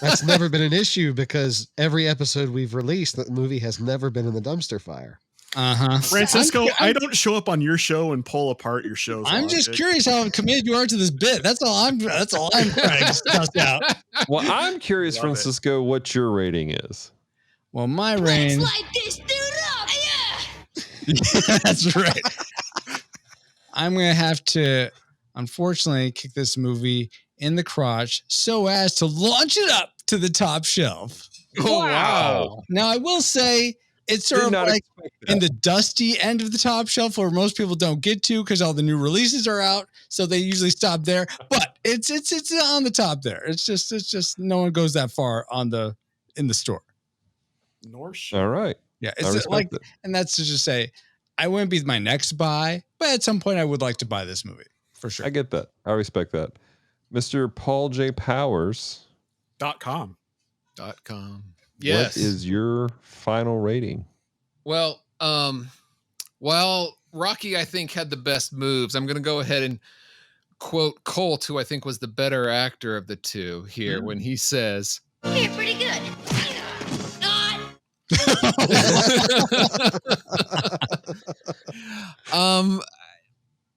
that's never been an issue because every episode we've released, the movie has never been in the dumpster fire. Francisco, I don't show up on your show and pull apart your shows. I'm just curious how committed you are to this bit. That's all I'm trying to suss out. Well, I'm curious, Francisco, what your rating is. Well, my range. Let's light this dude up! Yeah! That's right. I'm going to have to, unfortunately, kick this movie in the crotch so as to launch it up to the top shelf. Oh, wow. Now, I will say it's sort of like in the dusty end of the top shelf where most people don't get to because all the new releases are out. So they usually stop there. But it's on the top there. It's just no one goes that far in the store. Nor All right. Yeah. It's like, and that's to just say, I wouldn't be my next buy, but at some point I would like to buy this movie for sure. I get that. I respect that. Mr. Paul J. Powers. .com. Yes. What is your final rating? Well, while Rocky, I think, had the best moves, I'm going to go ahead and quote Colt, who I think was the better actor of the two here, when he says, You're pretty good.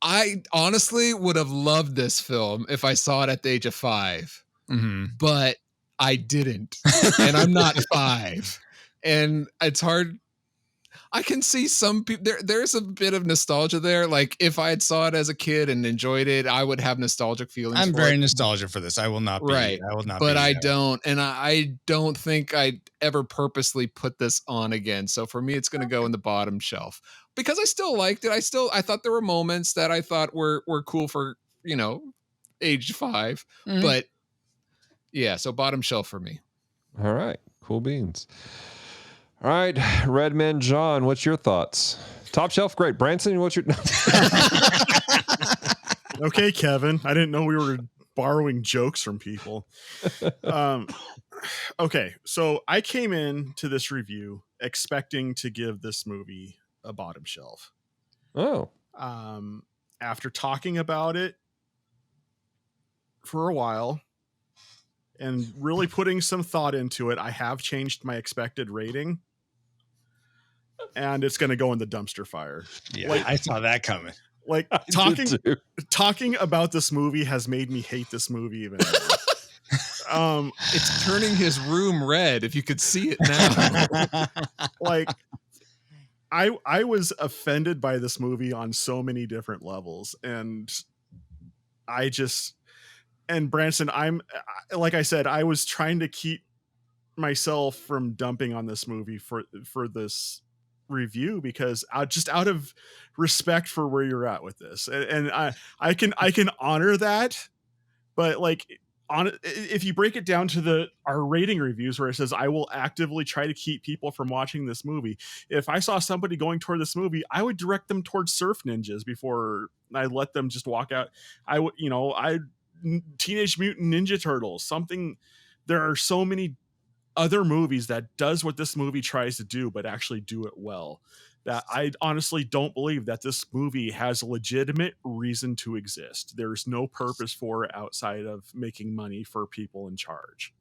I honestly would have loved this film if I saw it at the age of 5, but I didn't, and I'm not 5, and it's hard. I can see some people there's a bit of nostalgia there. Like if I had saw it as a kid and enjoyed it, I would have nostalgic feelings. I'm very nostalgic for this. I will not be. Right. I will not but be. I don't. And I don't think I'd ever purposely put this on again. So for me, it's going to go in the bottom shelf because I still liked it. I thought there were moments that I thought were cool for, age 5, but yeah. So bottom shelf for me. All right. Cool beans. All right. Redman John, what's your thoughts? Top shelf. Great. Branson, what's your... Okay, Kevin. I didn't know we were borrowing jokes from people. Okay, so I came into this review expecting to give this movie a bottom shelf. Oh. After talking about it for a while and really putting some thought into it, I have changed my expected rating. And it's going to go in the dumpster fire. Yeah, I saw that coming. Like talking about this movie has made me hate this movie even more. It's turning his room red if you could see it now. Like I was offended by this movie on so many different levels, and Branson, like I said, I was trying to keep myself from dumping on this movie for this review because out of respect for where you're at with this, and I can honor that, but like if you break it down to our rating reviews where it says I will actively try to keep people from watching this movie, if I saw somebody going toward this movie, I would direct them towards Surf Ninjas before I let them just walk out. I would Teenage Mutant Ninja Turtles, something. There are so many other movies that does what this movie tries to do, but actually do it well, that I honestly don't believe that this movie has a legitimate reason to exist. There's no purpose for it outside of making money for people in charge.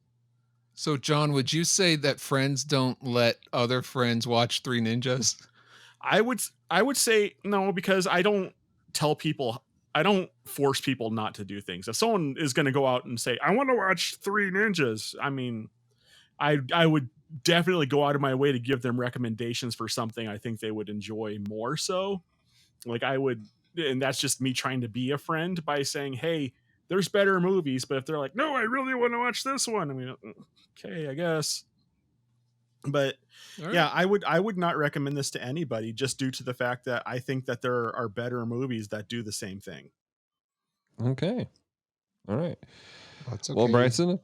So John, would you say that friends don't let other friends watch Three Ninjas? I would say no, because I don't force people not to do things. If someone is going to go out and say, I want to watch Three Ninjas, I mean, I would definitely go out of my way to give them recommendations for something I think they would enjoy more so. Like I would, and that's just me trying to be a friend by saying, hey, there's better movies. But if they're like, no, I really want to watch this one, I mean, okay, I guess. But yeah, I would not recommend this to anybody just due to the fact that I think that there are better movies that do the same thing. Okay. All right. That's okay. Well, Branson,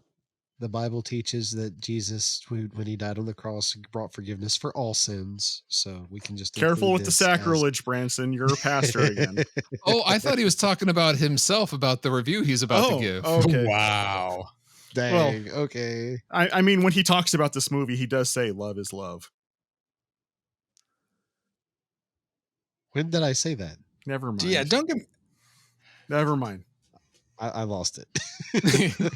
the Bible teaches that Jesus, when he died on the cross, brought forgiveness for all sins. So we can just careful with the sacrilege, Branson. You're a pastor again. Oh, I thought he was talking about himself, about the review he's about to give. Okay. Wow. Dang. Well, okay. I mean, when he talks about this movie, he does say love is love. When did I say that? Never mind. Yeah, don't get. Never mind. I lost it.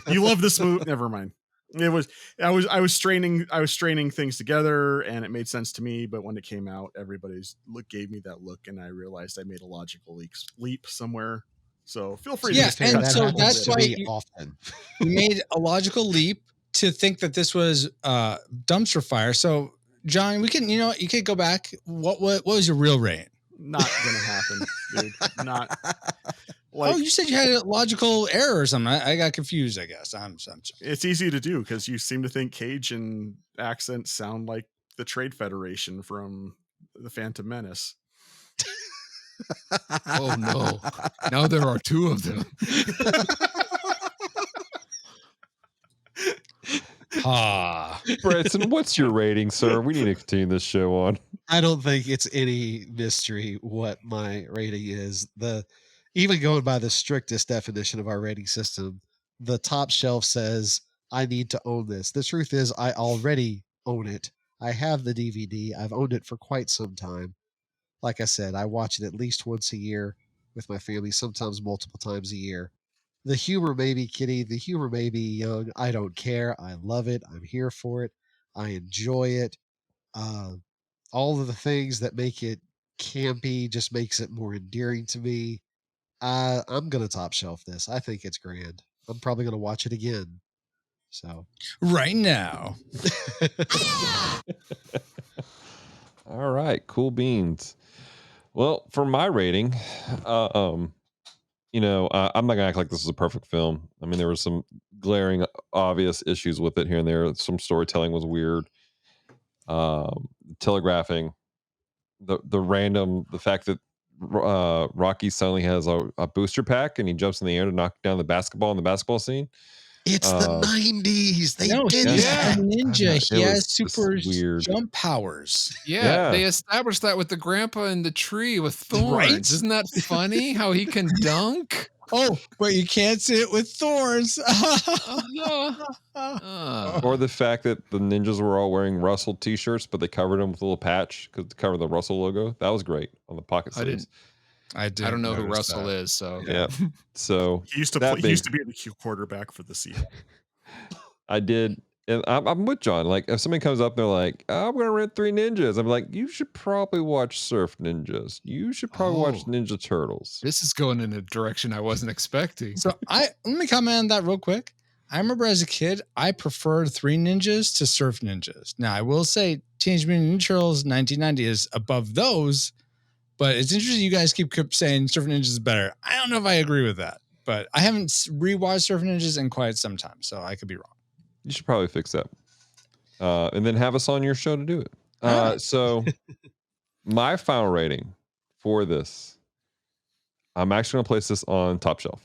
You love this movie. Never mind. It was. I was straining things together, and it made sense to me. But when it came out, everybody's gave me that look, and I realized I made a logical leap somewhere. So feel free. Yeah, to and so that's why often you made a logical leap to think that this was dumpster fire. So John, we can, you could go back. What was your real Not gonna happen, dude. Not like Oh, you said you had a logical error or something. I got confused, I guess. I'm it's easy to do because you seem to think Cajun accents sound like the Trade Federation from the Phantom Menace. Oh no! Now there are two of them. Branson, what's your rating, sir? We need to continue this show on. I don't think it's any mystery what my rating is. Even going by the strictest definition of our rating system, the top shelf says I need to own this. The truth is I already own it. I have the DVD. I've owned it for quite some time. Like I said, I watch it at least once a year with my family, sometimes multiple times a year. The humor may be kiddie, the humor may be young. I don't care. I love it. I'm here for it. I enjoy it. All of the things that make it campy just makes it more endearing to me. I'm gonna top shelf this. I think it's grand. I'm probably gonna watch it again. So right now. All right, cool beans. Well, for my rating, I'm not gonna act like this is a perfect film. I mean, there were some glaring, obvious issues with it here and there. Some storytelling was weird. Telegraphing, the fact that Rocky suddenly has a booster pack and he jumps in the air to knock down the basketball in the basketball scene. It's the 90s. They No, did he's that. a ninja. It He has was just super weird. jump powers. Yeah, they established that with the grandpa in the tree with thorns. Right? Isn't that funny? How he can dunk? Oh, but you can't see it with thorns. Or the fact that the ninjas were all wearing Russell t-shirts, but they covered them with a little patch to cover the Russell logo. That was great on the pocket sleeves. I don't know who Russell is, so yeah. So he used to play, he used to be the quarterback for the Seahawks. I did, and I'm with John. Like, if somebody comes up, they're like, oh, "I'm gonna rent Three Ninjas," I'm like, "You should probably watch Surf Ninjas. You should probably watch Ninja Turtles." This is going in a direction I wasn't expecting. So let me comment on that real quick. I remember as a kid, I preferred Three Ninjas to Surf Ninjas. Now, I will say Teenage Mutant Ninja Turtles 1990 is above those, but it's interesting you guys keep saying Surf Ninjas is better. I don't know if I agree with that, but I haven't rewatched Surf Ninjas in quite some time, so I could be wrong. You should probably fix that, and then have us on your show to do it. So, my final rating for this, I'm actually going to place this on top shelf.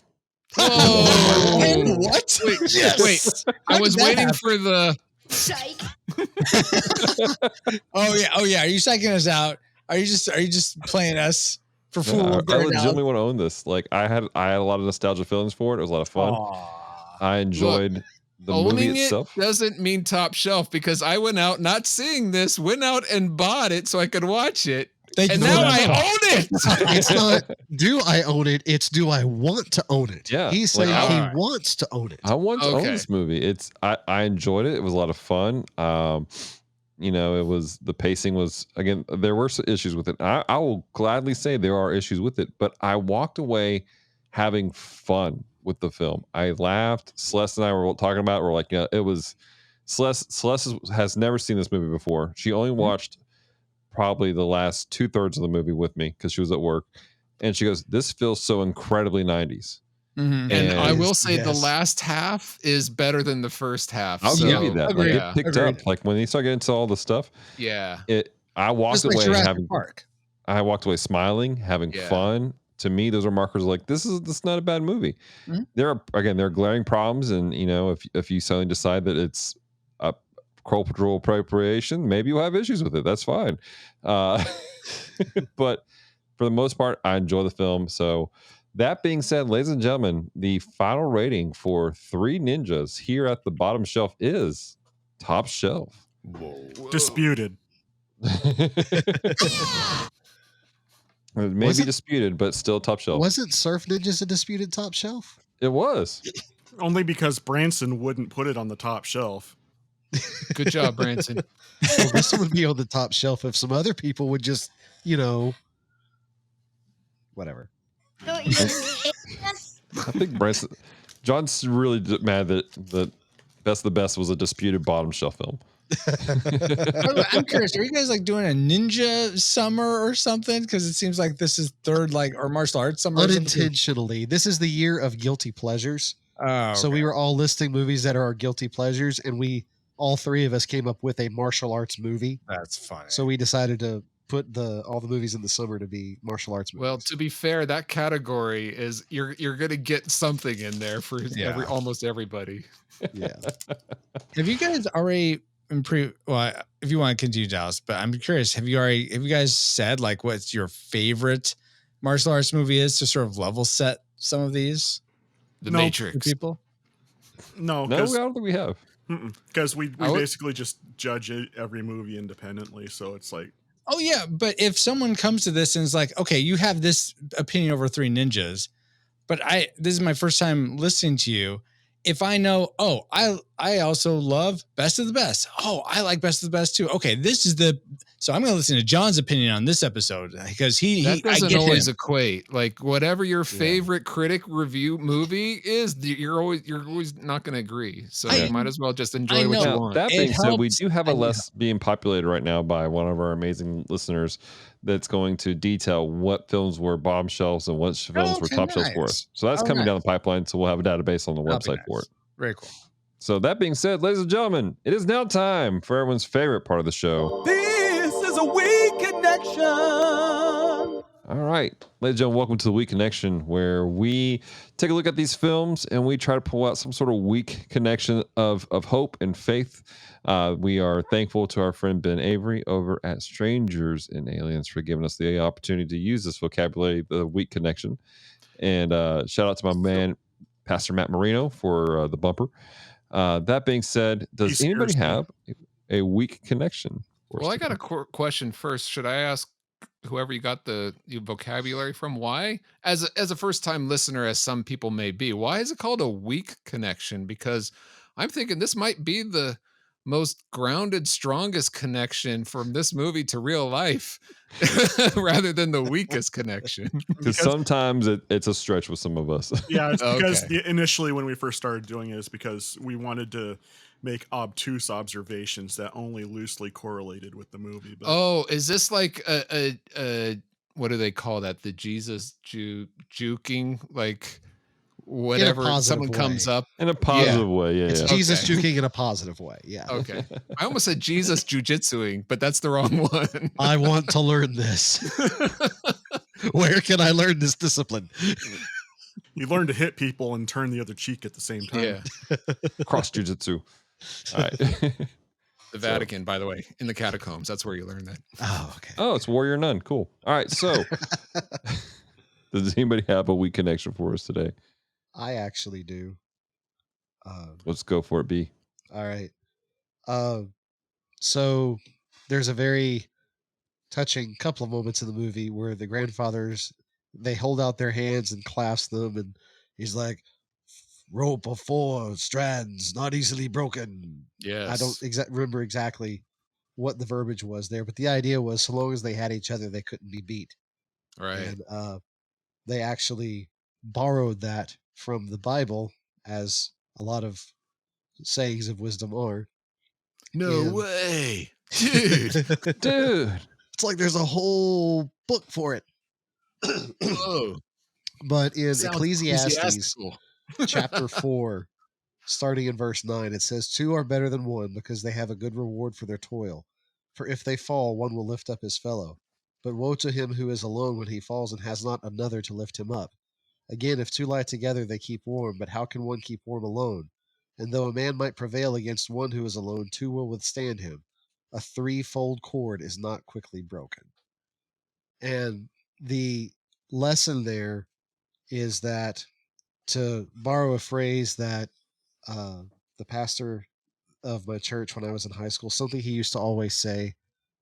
Oh, what? Wait, Yes. wait. I was waiting for the psych. Oh yeah. Are you psyching us out? Are you just playing us for fools? I legitimately want to own this. Like, I had a lot of nostalgia feelings for it. It was a lot of fun. I enjoyed the movie owning itself. It doesn't mean top shelf, because I went out not seeing this, went out and bought it so I could watch it. And now I own it. It's not, do I own it? It's, do I want to own it? Yeah. He's saying he wants to own it. I want to own this movie. I enjoyed it. It was a lot of fun. It was, the pacing was, again, there were some issues with it. I will gladly say there are issues with it, but I walked away having fun with the film. I laughed. Celeste and I were talking about it. We're like, it was, Celeste has never seen this movie before. She only watched probably the last 2/3 of the movie with me because she was at work, and she goes, "This feels so incredibly 90s." Mm-hmm. And I will say the last half is better than the first half. I'll give you that. Like, it picked up. Like, when they start getting into all the stuff. Yeah. I walked Just like away Jurassic Park. I walked away smiling, having fun. To me, those are markers like this is not a bad movie. Mm-hmm. There are glaring problems, and if you suddenly decide that it's a cultural appropriation, maybe you'll have issues with it. That's fine. But for the most part, I enjoy the film. So that being said, ladies and gentlemen, the final rating for Three Ninjas here at the bottom shelf is top shelf. Whoa. Disputed. It may be disputed, but still top shelf. Wasn't Surf Ninjas a disputed top shelf? It was. Only because Branson wouldn't put it on the top shelf. Good job, Branson. Well, this would be on the top shelf if some other people would just, whatever. I think John's really mad that the Best of the Best was a disputed bottom shelf film. I'm curious. Are you guys like doing a ninja summer or something? Because it seems like this is third, like, or martial arts summer. Unintentionally, this is the year of guilty pleasures. Oh, so we were all listing movies that are our guilty pleasures, and all three of us came up with a martial arts movie. That's funny. So we decided to put all the movies in the summer to be martial arts movies. Well, to be fair, that category is you're gonna get something in there for almost everybody. Yeah. Have you guys already improved? Well, if you want to continue, Dallas, but I'm curious. Have you guys said like what your favorite martial arts movie is to sort of level set some of these? The Matrix. People. No, I don't think we have. Because we basically just judge every movie independently. So it's like, oh yeah, but if someone comes to this and is like, okay, you have this opinion over Three Ninjas, but this is my first time listening to you. If I know, oh, I also love Best of the Best. Oh, I like Best of the Best too. Okay, so I'm going to listen to John's opinion on this episode because that doesn't always equate. Like whatever your favorite critic review movie is, you're always not going to agree. So you might as well just enjoy what you want. That being said, we do have a list being populated right now by one of our amazing listeners that's going to detail what films were bottom shelves and what films were top shelves for us. So that's coming down the pipeline. So we'll have a database on the website for it. Very cool. So that being said, ladies and gentlemen, it is now time for everyone's favorite part of the show. This is a weak connection. All right, ladies and gentlemen, welcome to the Weak Connection, where we take a look at these films and we try to pull out some sort of weak connection of hope and faith. We are thankful to our friend Ben Avery over at Strangers and Aliens for giving us the opportunity to use this vocabulary, the weak connection. And shout out to my man, Pastor Matt Marino, for the bumper. That being said, does anybody have a weak connection? Well, I got a question first. Should I ask whoever you got the vocabulary from, why, as a first time listener, as some people may be, why is it called a weak connection? Because I'm thinking this might be the most grounded, strongest connection from this movie to real life rather than the weakest connection. Because sometimes it's a stretch with some of us. Yeah, it's because initially when we first started doing it, it's because we wanted to make obtuse observations that only loosely correlated with the movie. But oh, is this like a what do they call that? The Jesus juking, like whatever someone comes up in a positive way. Yeah, it's Jesus juking in a positive way. Yeah. Okay. I almost said Jesus jujitsuing, but that's the wrong one. I want to learn this. Where can I learn this discipline? You learn to hit people and turn the other cheek at the same time. Yeah. Cross jujitsu. All right. The Vatican, by the way, in the catacombs. That's where you learn that. Oh, okay. Oh, it's Warrior Nun. Cool. All right. So, does anybody have a weak connection for us today? I actually do. Let's go for it, B. All right. So there's a very touching couple of moments in the movie where the grandfathers, they hold out their hands and clasp them, and he's like, rope of 4 strands, not easily broken. Yes. I don't remember exactly what the verbiage was there, but the idea was so long as they had each other, they couldn't be beat. Right. And they actually borrowed that from the Bible, as a lot of sayings of wisdom are. No way. Dude. Dude. It's like there's a whole book for it. Whoa. But in Sounds Ecclesiastes chapter 4, starting in verse 9, it says, 2 are better than 1 because they have a good reward for their toil. For if they fall, one will lift up his fellow. But woe to him who is alone when he falls and has not another to lift him up. Again, if 2 lie together, they keep warm, but how can one keep warm alone? And though a man might prevail against one who is alone, 2 will withstand him. A 3-fold cord is not quickly broken. And the lesson there is that, to borrow a phrase that the pastor of my church when I was in high school, something he used to always say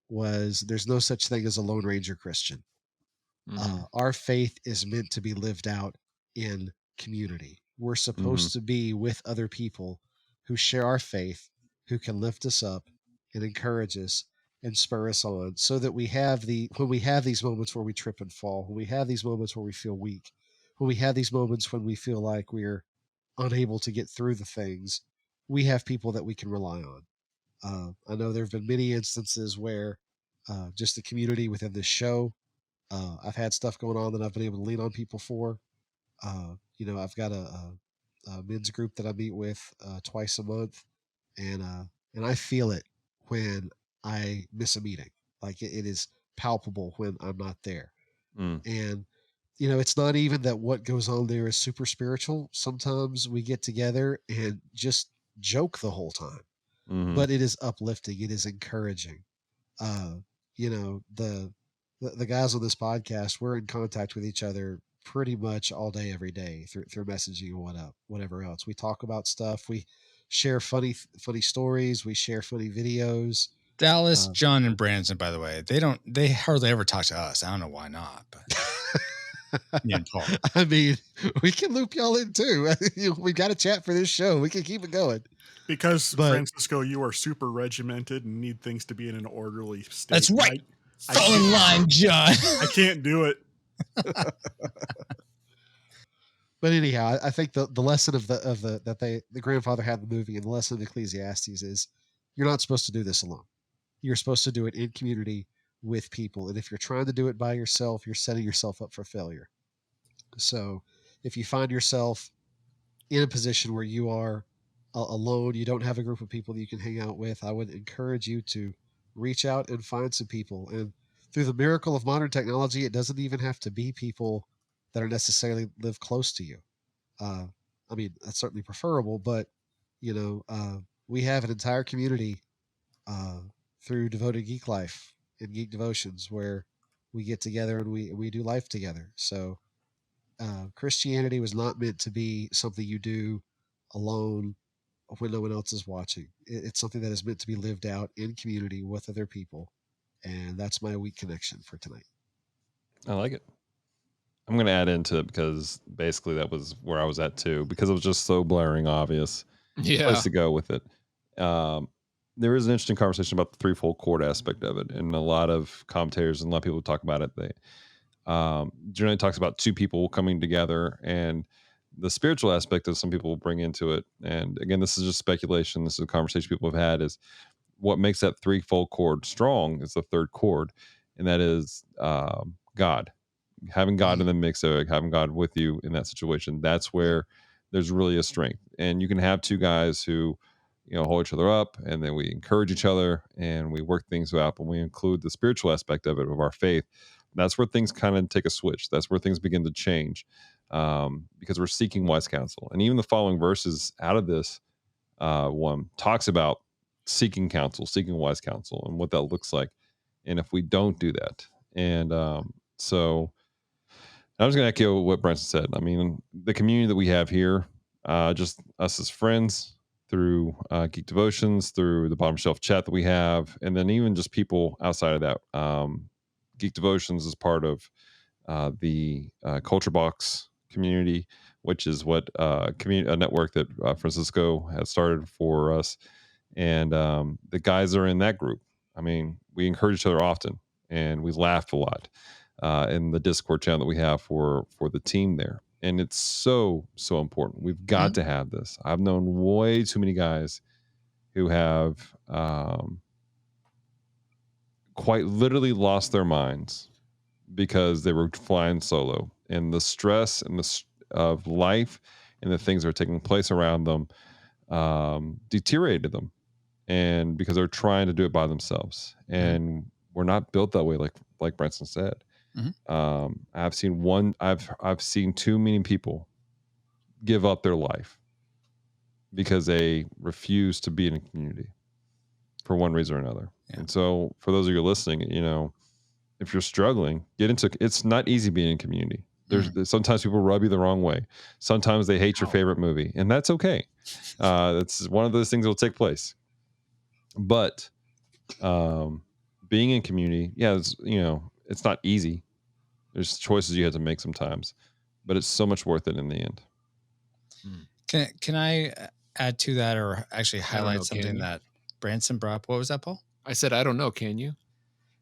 was, there's no such thing as a Lone Ranger Christian. Our faith is meant to be lived out in community. We're supposed to be with other people who share our faith, who can lift us up and encourage us and spur us on, so that when we have these moments where we trip and fall, when we have these moments where we feel weak, when we have these moments when we feel like we're unable to get through the things, we have people that we can rely on. I know there have been many instances where just the community within this show, I've had stuff going on that I've been able to lean on people for. I've got a men's group that I meet with twice a month, and I feel it when I miss a meeting. Like it is palpable when I'm not there. And it's not even that what goes on there is super spiritual. Sometimes we get together and just joke the whole time, but it is uplifting. It is encouraging. Uh, the guys on this podcast, we're in contact with each other pretty much all day, every day through messaging and whatever else. We talk about stuff. We share funny stories. We share funny videos. Dallas, John, and Branson, by the way, they hardly ever talk to us. I don't know why not, but I mean, we can loop y'all in too. We've got a chat for this show. We can keep it going. Because, Francisco, you are super regimented and need things to be in an orderly state. That's right. Fall in line, John. I can't do it. But anyhow, I think the lesson of the grandfather had in the movie, and the lesson of Ecclesiastes is you're not supposed to do this alone. You're supposed to do it in community with people. And if you're trying to do it by yourself, you're setting yourself up for failure. So if you find yourself in a position where you are alone, you don't have a group of people that you can hang out with, I would encourage you to reach out and find some people. And through the miracle of modern technology, it doesn't even have to be people that are necessarily live close to you. I mean, that's certainly preferable, but we have an entire community through Devoted Geek Life and Geek Devotions where we get together and we do life together. So Christianity was not meant to be something you do alone when no one else is watching. It's something that is meant to be lived out in community with other people. And that's my week connection for tonight. I like it. I'm going to add into it because basically that was where I was at too, because it was just so blaring obvious. Place to go with it. There is an interesting conversation about the threefold cord aspect of it, and a lot of commentators and a lot of people talk about it. They generally talks about two people coming together, and the spiritual aspect that some people bring into it. And again, this is just speculation. This is a conversation people have had. Is what makes that threefold cord strong is the third cord, and that is God. Having God in the mix, having God with you in that situation. That's where there's really a strength, and you can have two guys who hold each other up, and then we encourage each other and we work things out, but we include the spiritual aspect of it, of our faith. That's where things kind of take a switch. That's where things begin to change, because we're seeking wise counsel. And even the following verses out of this one talks about seeking counsel, seeking wise counsel, and what that looks like. And if we don't do that, and so I was going to echo what Branson said. I mean, the community that we have here, just us as friends, through Geek Devotions, through the bottom shelf chat that we have, and then even just people outside of that. Geek Devotions is part of the Culture Box community, which is what a network that Francisco has started for us. And the guys are in that group. I mean, we encourage each other often, and we laugh a lot in the Discord channel that we have for the team there. And it's so important. We've got to have this. I've known way too many guys who have quite literally lost their minds because they were flying solo, and the stress and of life and the things that are taking place around them deteriorated them, and because they're trying to do it by themselves, and we're not built that way, like Branson said. I've seen too many people give up their life because they refuse to be in a community for one reason or another. Yeah. And so for those of you listening, if you're struggling, it's not easy being in community. There's sometimes people rub you the wrong way. Sometimes they hate your favorite movie, and that's okay. That's one of those things that will take place. But being in community, it's not easy. There's choices you have to make sometimes, but it's so much worth it in the end. Can I add to that, or actually highlight something that Branson brought up? What was that, Paul? I said, I don't know. Can you?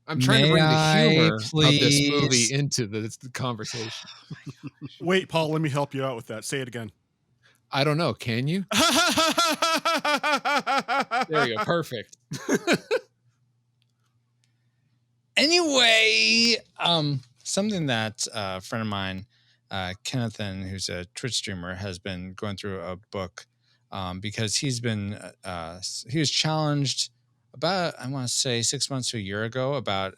I'm trying to bring the humor of this movie into the conversation. Wait, Paul, let me help you out with that. Say it again. I don't know. Can you? There you go. Perfect. Anyway, something that a friend of mine, Kennethan, who's a Twitch streamer, has been going through a book because he was challenged about, I want to say 6 months to a year ago, about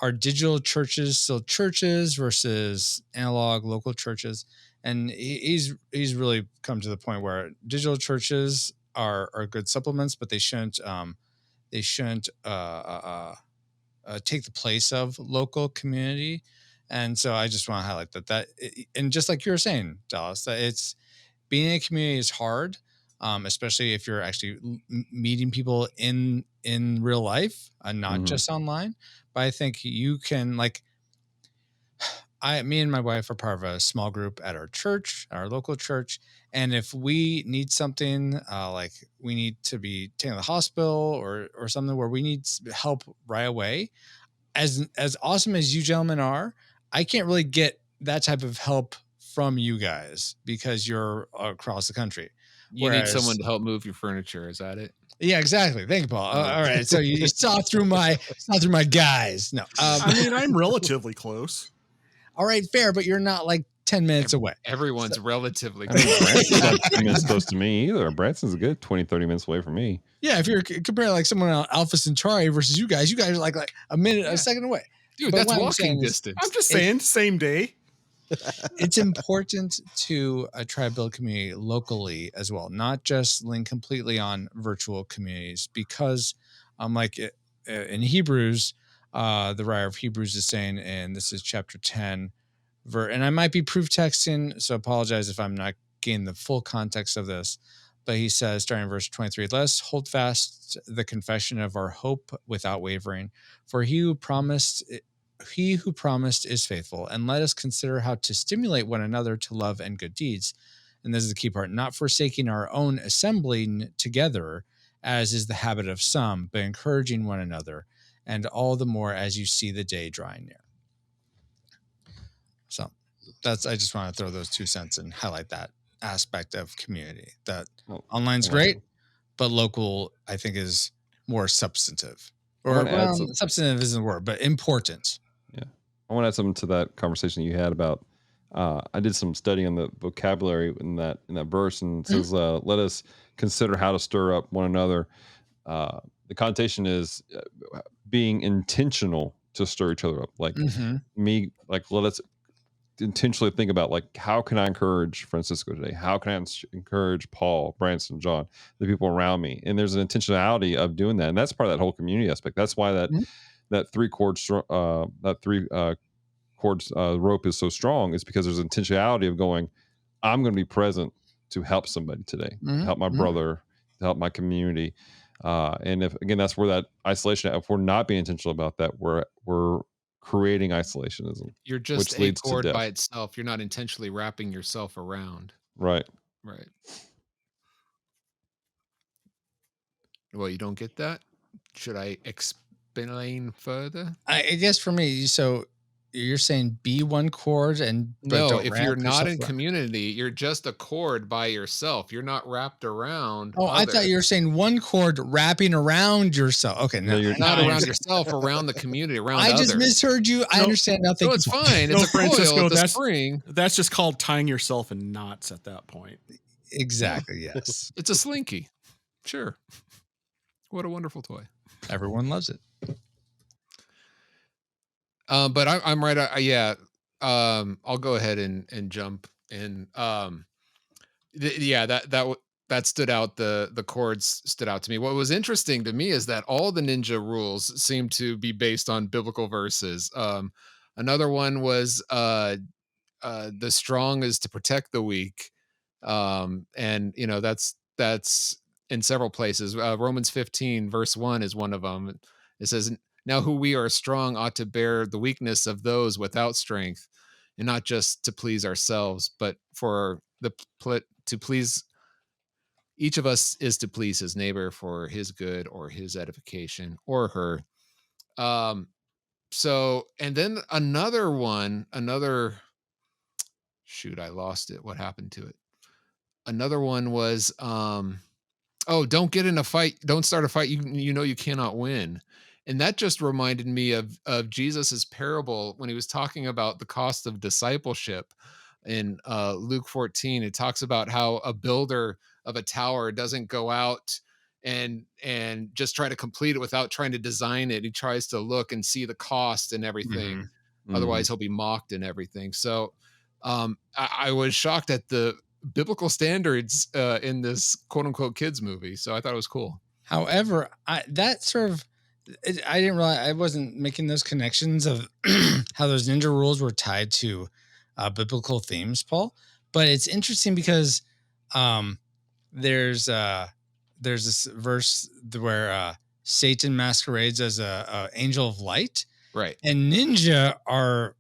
are digital churches still churches versus analog local churches, and he's really come to the point where digital churches are good supplements, but they shouldn't take the place of local community. And so I just want to highlight that and just like you were saying, Dallas, that it's being in a community is hard, especially if you're actually meeting people in real life and not just online. But I think you can, like, me and my wife are part of a small group at our church, our local church. And if we need something, like we need to be taken to the hospital or something where we need help right away, as awesome as you gentlemen are, I can't really get that type of help from you guys because you're across the country. You need someone to help move your furniture. Is that it? Yeah, exactly. Thank you, Paul. All right. So you saw through my guys. No, I mean, I'm relatively close. All right, fair, but you're not like 10 minutes away. Everyone's relatively close. Branson's not 10 minutes close to me either. Branson's a good 20, 30 minutes away from me. Yeah, if you're comparing like someone on Alpha Centauri versus you guys are like a minute, a second away. Dude, but that's walking distance. I'm just saying, same day. It's important to try to build community locally as well, not just lean completely on virtual communities, because like in Hebrews, the writer of Hebrews is saying, and this is chapter 10, and I might be proof texting, so apologize if I'm not getting the full context of this, but he says, starting in verse 23, let us hold fast the confession of our hope without wavering, for he who promised is faithful, and let us consider how to stimulate one another to love and good deeds. And this is the key part, not forsaking our own assembling together, as is the habit of some, but encouraging one another, and all the more as you see the day drawing near. So I just want to throw those 2 cents and highlight that aspect of community, that online's great, but local, I think, is more substantive. Or substantive isn't the word, but important. Yeah. I want to add something to that conversation you had about, I did some study on the vocabulary in that verse, and it says, let us consider how to stir up one another. The connotation is being intentional to stir each other up. Like let us intentionally think about, like, how can I encourage Francisco today? How can I encourage Paul, Branson, John, the people around me? And there's an intentionality of doing that. And that's part of that whole community aspect. That's why that 3 chords rope is so strong, is because there's intentionality of going, I'm going to be present to help somebody today, to help my brother, to help my community. And if, again, that's where that isolation, if we're not being intentional about that, we're creating isolationism. You're just a cord by itself. You're not intentionally wrapping yourself around. Right. Well, you don't get that? Should I explain further? I guess for me, so you're saying be one cord no, if you're not in community, you're just a cord by yourself. You're not wrapped around. Oh, I thought you were saying one cord wrapping around yourself. Okay, no, you're not around yourself, around the community, around others. I just misheard you. I understand nothing. No, it's fine. It's a coil. It's a spring. That's just called tying yourself in knots at that point. Exactly, yes. It's a slinky. Sure. What a wonderful toy. Everyone loves it. But I'm right. I'll go ahead and jump in. That stood out. The chords stood out to me. What was interesting to me is that all the ninja rules seem to be based on biblical verses. Another one was the strong is to protect the weak, and that's in several places. Romans 15 verse 1 is one of them. It says, now who we are strong ought to bear the weakness of those without strength, and not just to please ourselves, but to please each of us is to please his neighbor for his good or his edification or her. So, and then another shoot, I lost it. What happened to it? another one was don't get in a fight, don't start a fight you know you cannot win. And that just reminded me of Jesus's parable when he was talking about the cost of discipleship in Luke 14. It talks about how a builder of a tower doesn't go out and just try to complete it without trying to design it. He tries to look and see the cost and everything. Otherwise he'll be mocked and everything. So I was shocked at the biblical standards in this quote unquote kids movie. So I thought it was cool. However, I didn't realize, I wasn't making those connections of how those ninja rules were tied to biblical themes, Paul. But it's interesting because there's this verse where Satan masquerades as a angel of light, right? And ninja are.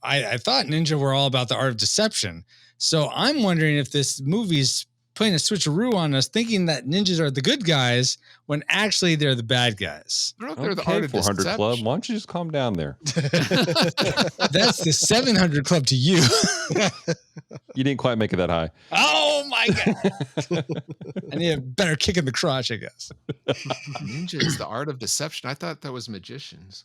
I thought ninja were all about the art of deception. So I'm wondering if this movie's playing a switcheroo on us, thinking that ninjas are the good guys when actually they're the bad guys. I don't know if they're the art of 400 deception. Club. Why don't you just calm down there? That's the 700 Club to you. You didn't quite make it that high. Oh my God. I need a better kick in the crotch, I guess. Ninja is the art of deception. I thought that was magicians.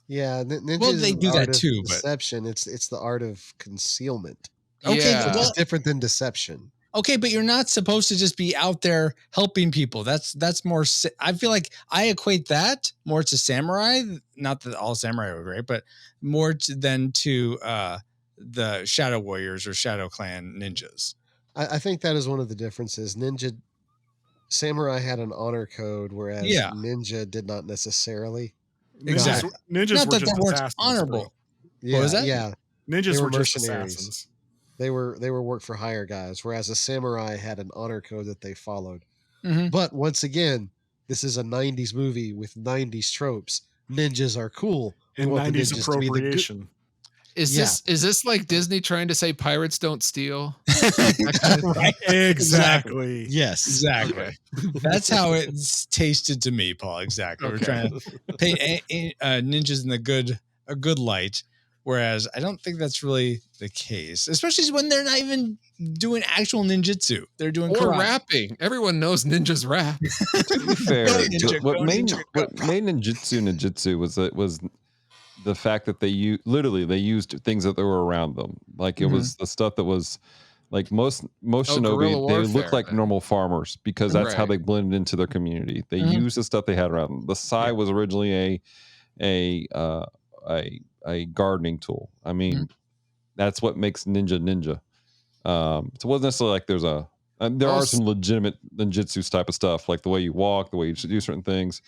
Yeah, ninja Well, they do that too, but deception. It's the art of concealment. Okay, Yeah. It's different than deception. okay, but you're not supposed to just be out there helping people. That's more. I feel like I equate that more to samurai. Not that all samurai are great, but more than to the Shadow Warriors or Shadow Clan ninjas. I think that is one of the differences. Samurai had an honor code, whereas ninja did not necessarily. Exactly. Ninjas Not were that just they weren't assassins, honorable. bro. Yeah, What was that? Yeah, Ninjas they were were just mercenaries. assassins. They were work for hire guys, whereas a samurai had an honor code that they followed. Mhm. But once again, this is a 90s movie with 90s tropes. Ninjas are cool. We And want the 90s ninjas to be the good- appropriation. Is this like Disney trying to say pirates don't steal? Right. Exactly. Yes, exactly. That's how it's tasted to me, Paul. Exactly. We're trying to paint ninjas in a good light, whereas I don't think that's really the case, especially when they're not even doing actual ninjutsu. They're doing Or karate. rapping. Everyone knows ninjas rap. To be fair, ninja, what go made ninja, ninjutsu was the fact that they used things that were around them. Like it was the stuff that was like most shinobi, guerrilla they look warfare, like then. normal farmers because that's how Right. they blended into their community. They used the stuff they had around them. The sai was originally a gardening tool. I mean, that's what makes ninja. So it wasn't necessarily like there's there are some legitimate ninjutsu type of stuff, like the way you walk, the way you should do certain things.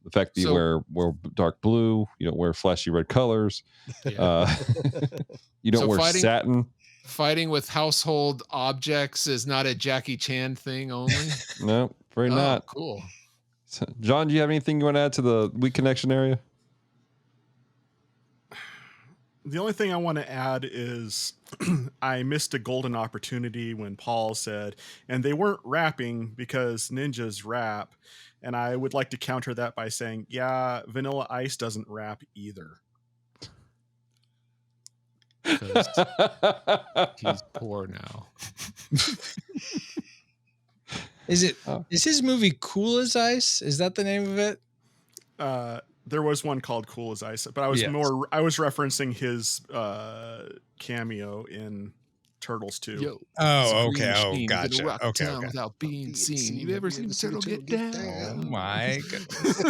The fact that you wear dark blue, you don't wear flashy red colors, you don't wear satin. Fighting with household objects is not a Jackie Chan thing only. No, very not. Cool. So, John, do you have anything you want to add to the weak connection area? The only thing I want to add is I missed a golden opportunity when Paul said, and they weren't rapping because ninjas rap. And I would like to counter that by saying, yeah, Vanilla Ice doesn't rap either. Because he's poor now. Is his movie Cool as Ice? Is that the name of it? There was one called Cool as Ice, but I was referencing his cameo in Turtles 2. Yo, oh, okay. Oh, Machine, gotcha. gonna rock Okay, town okay. without being seen. You ever seen a turtle get down? Oh my goodness.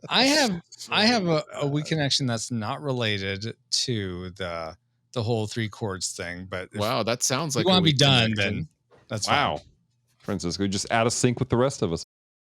I have a weak connection that's not related to the whole 3 chords thing, but Wow, that sounds like you want to be weak done, connection. then that's wow. fine. Francisco, just out of sync with the rest of us.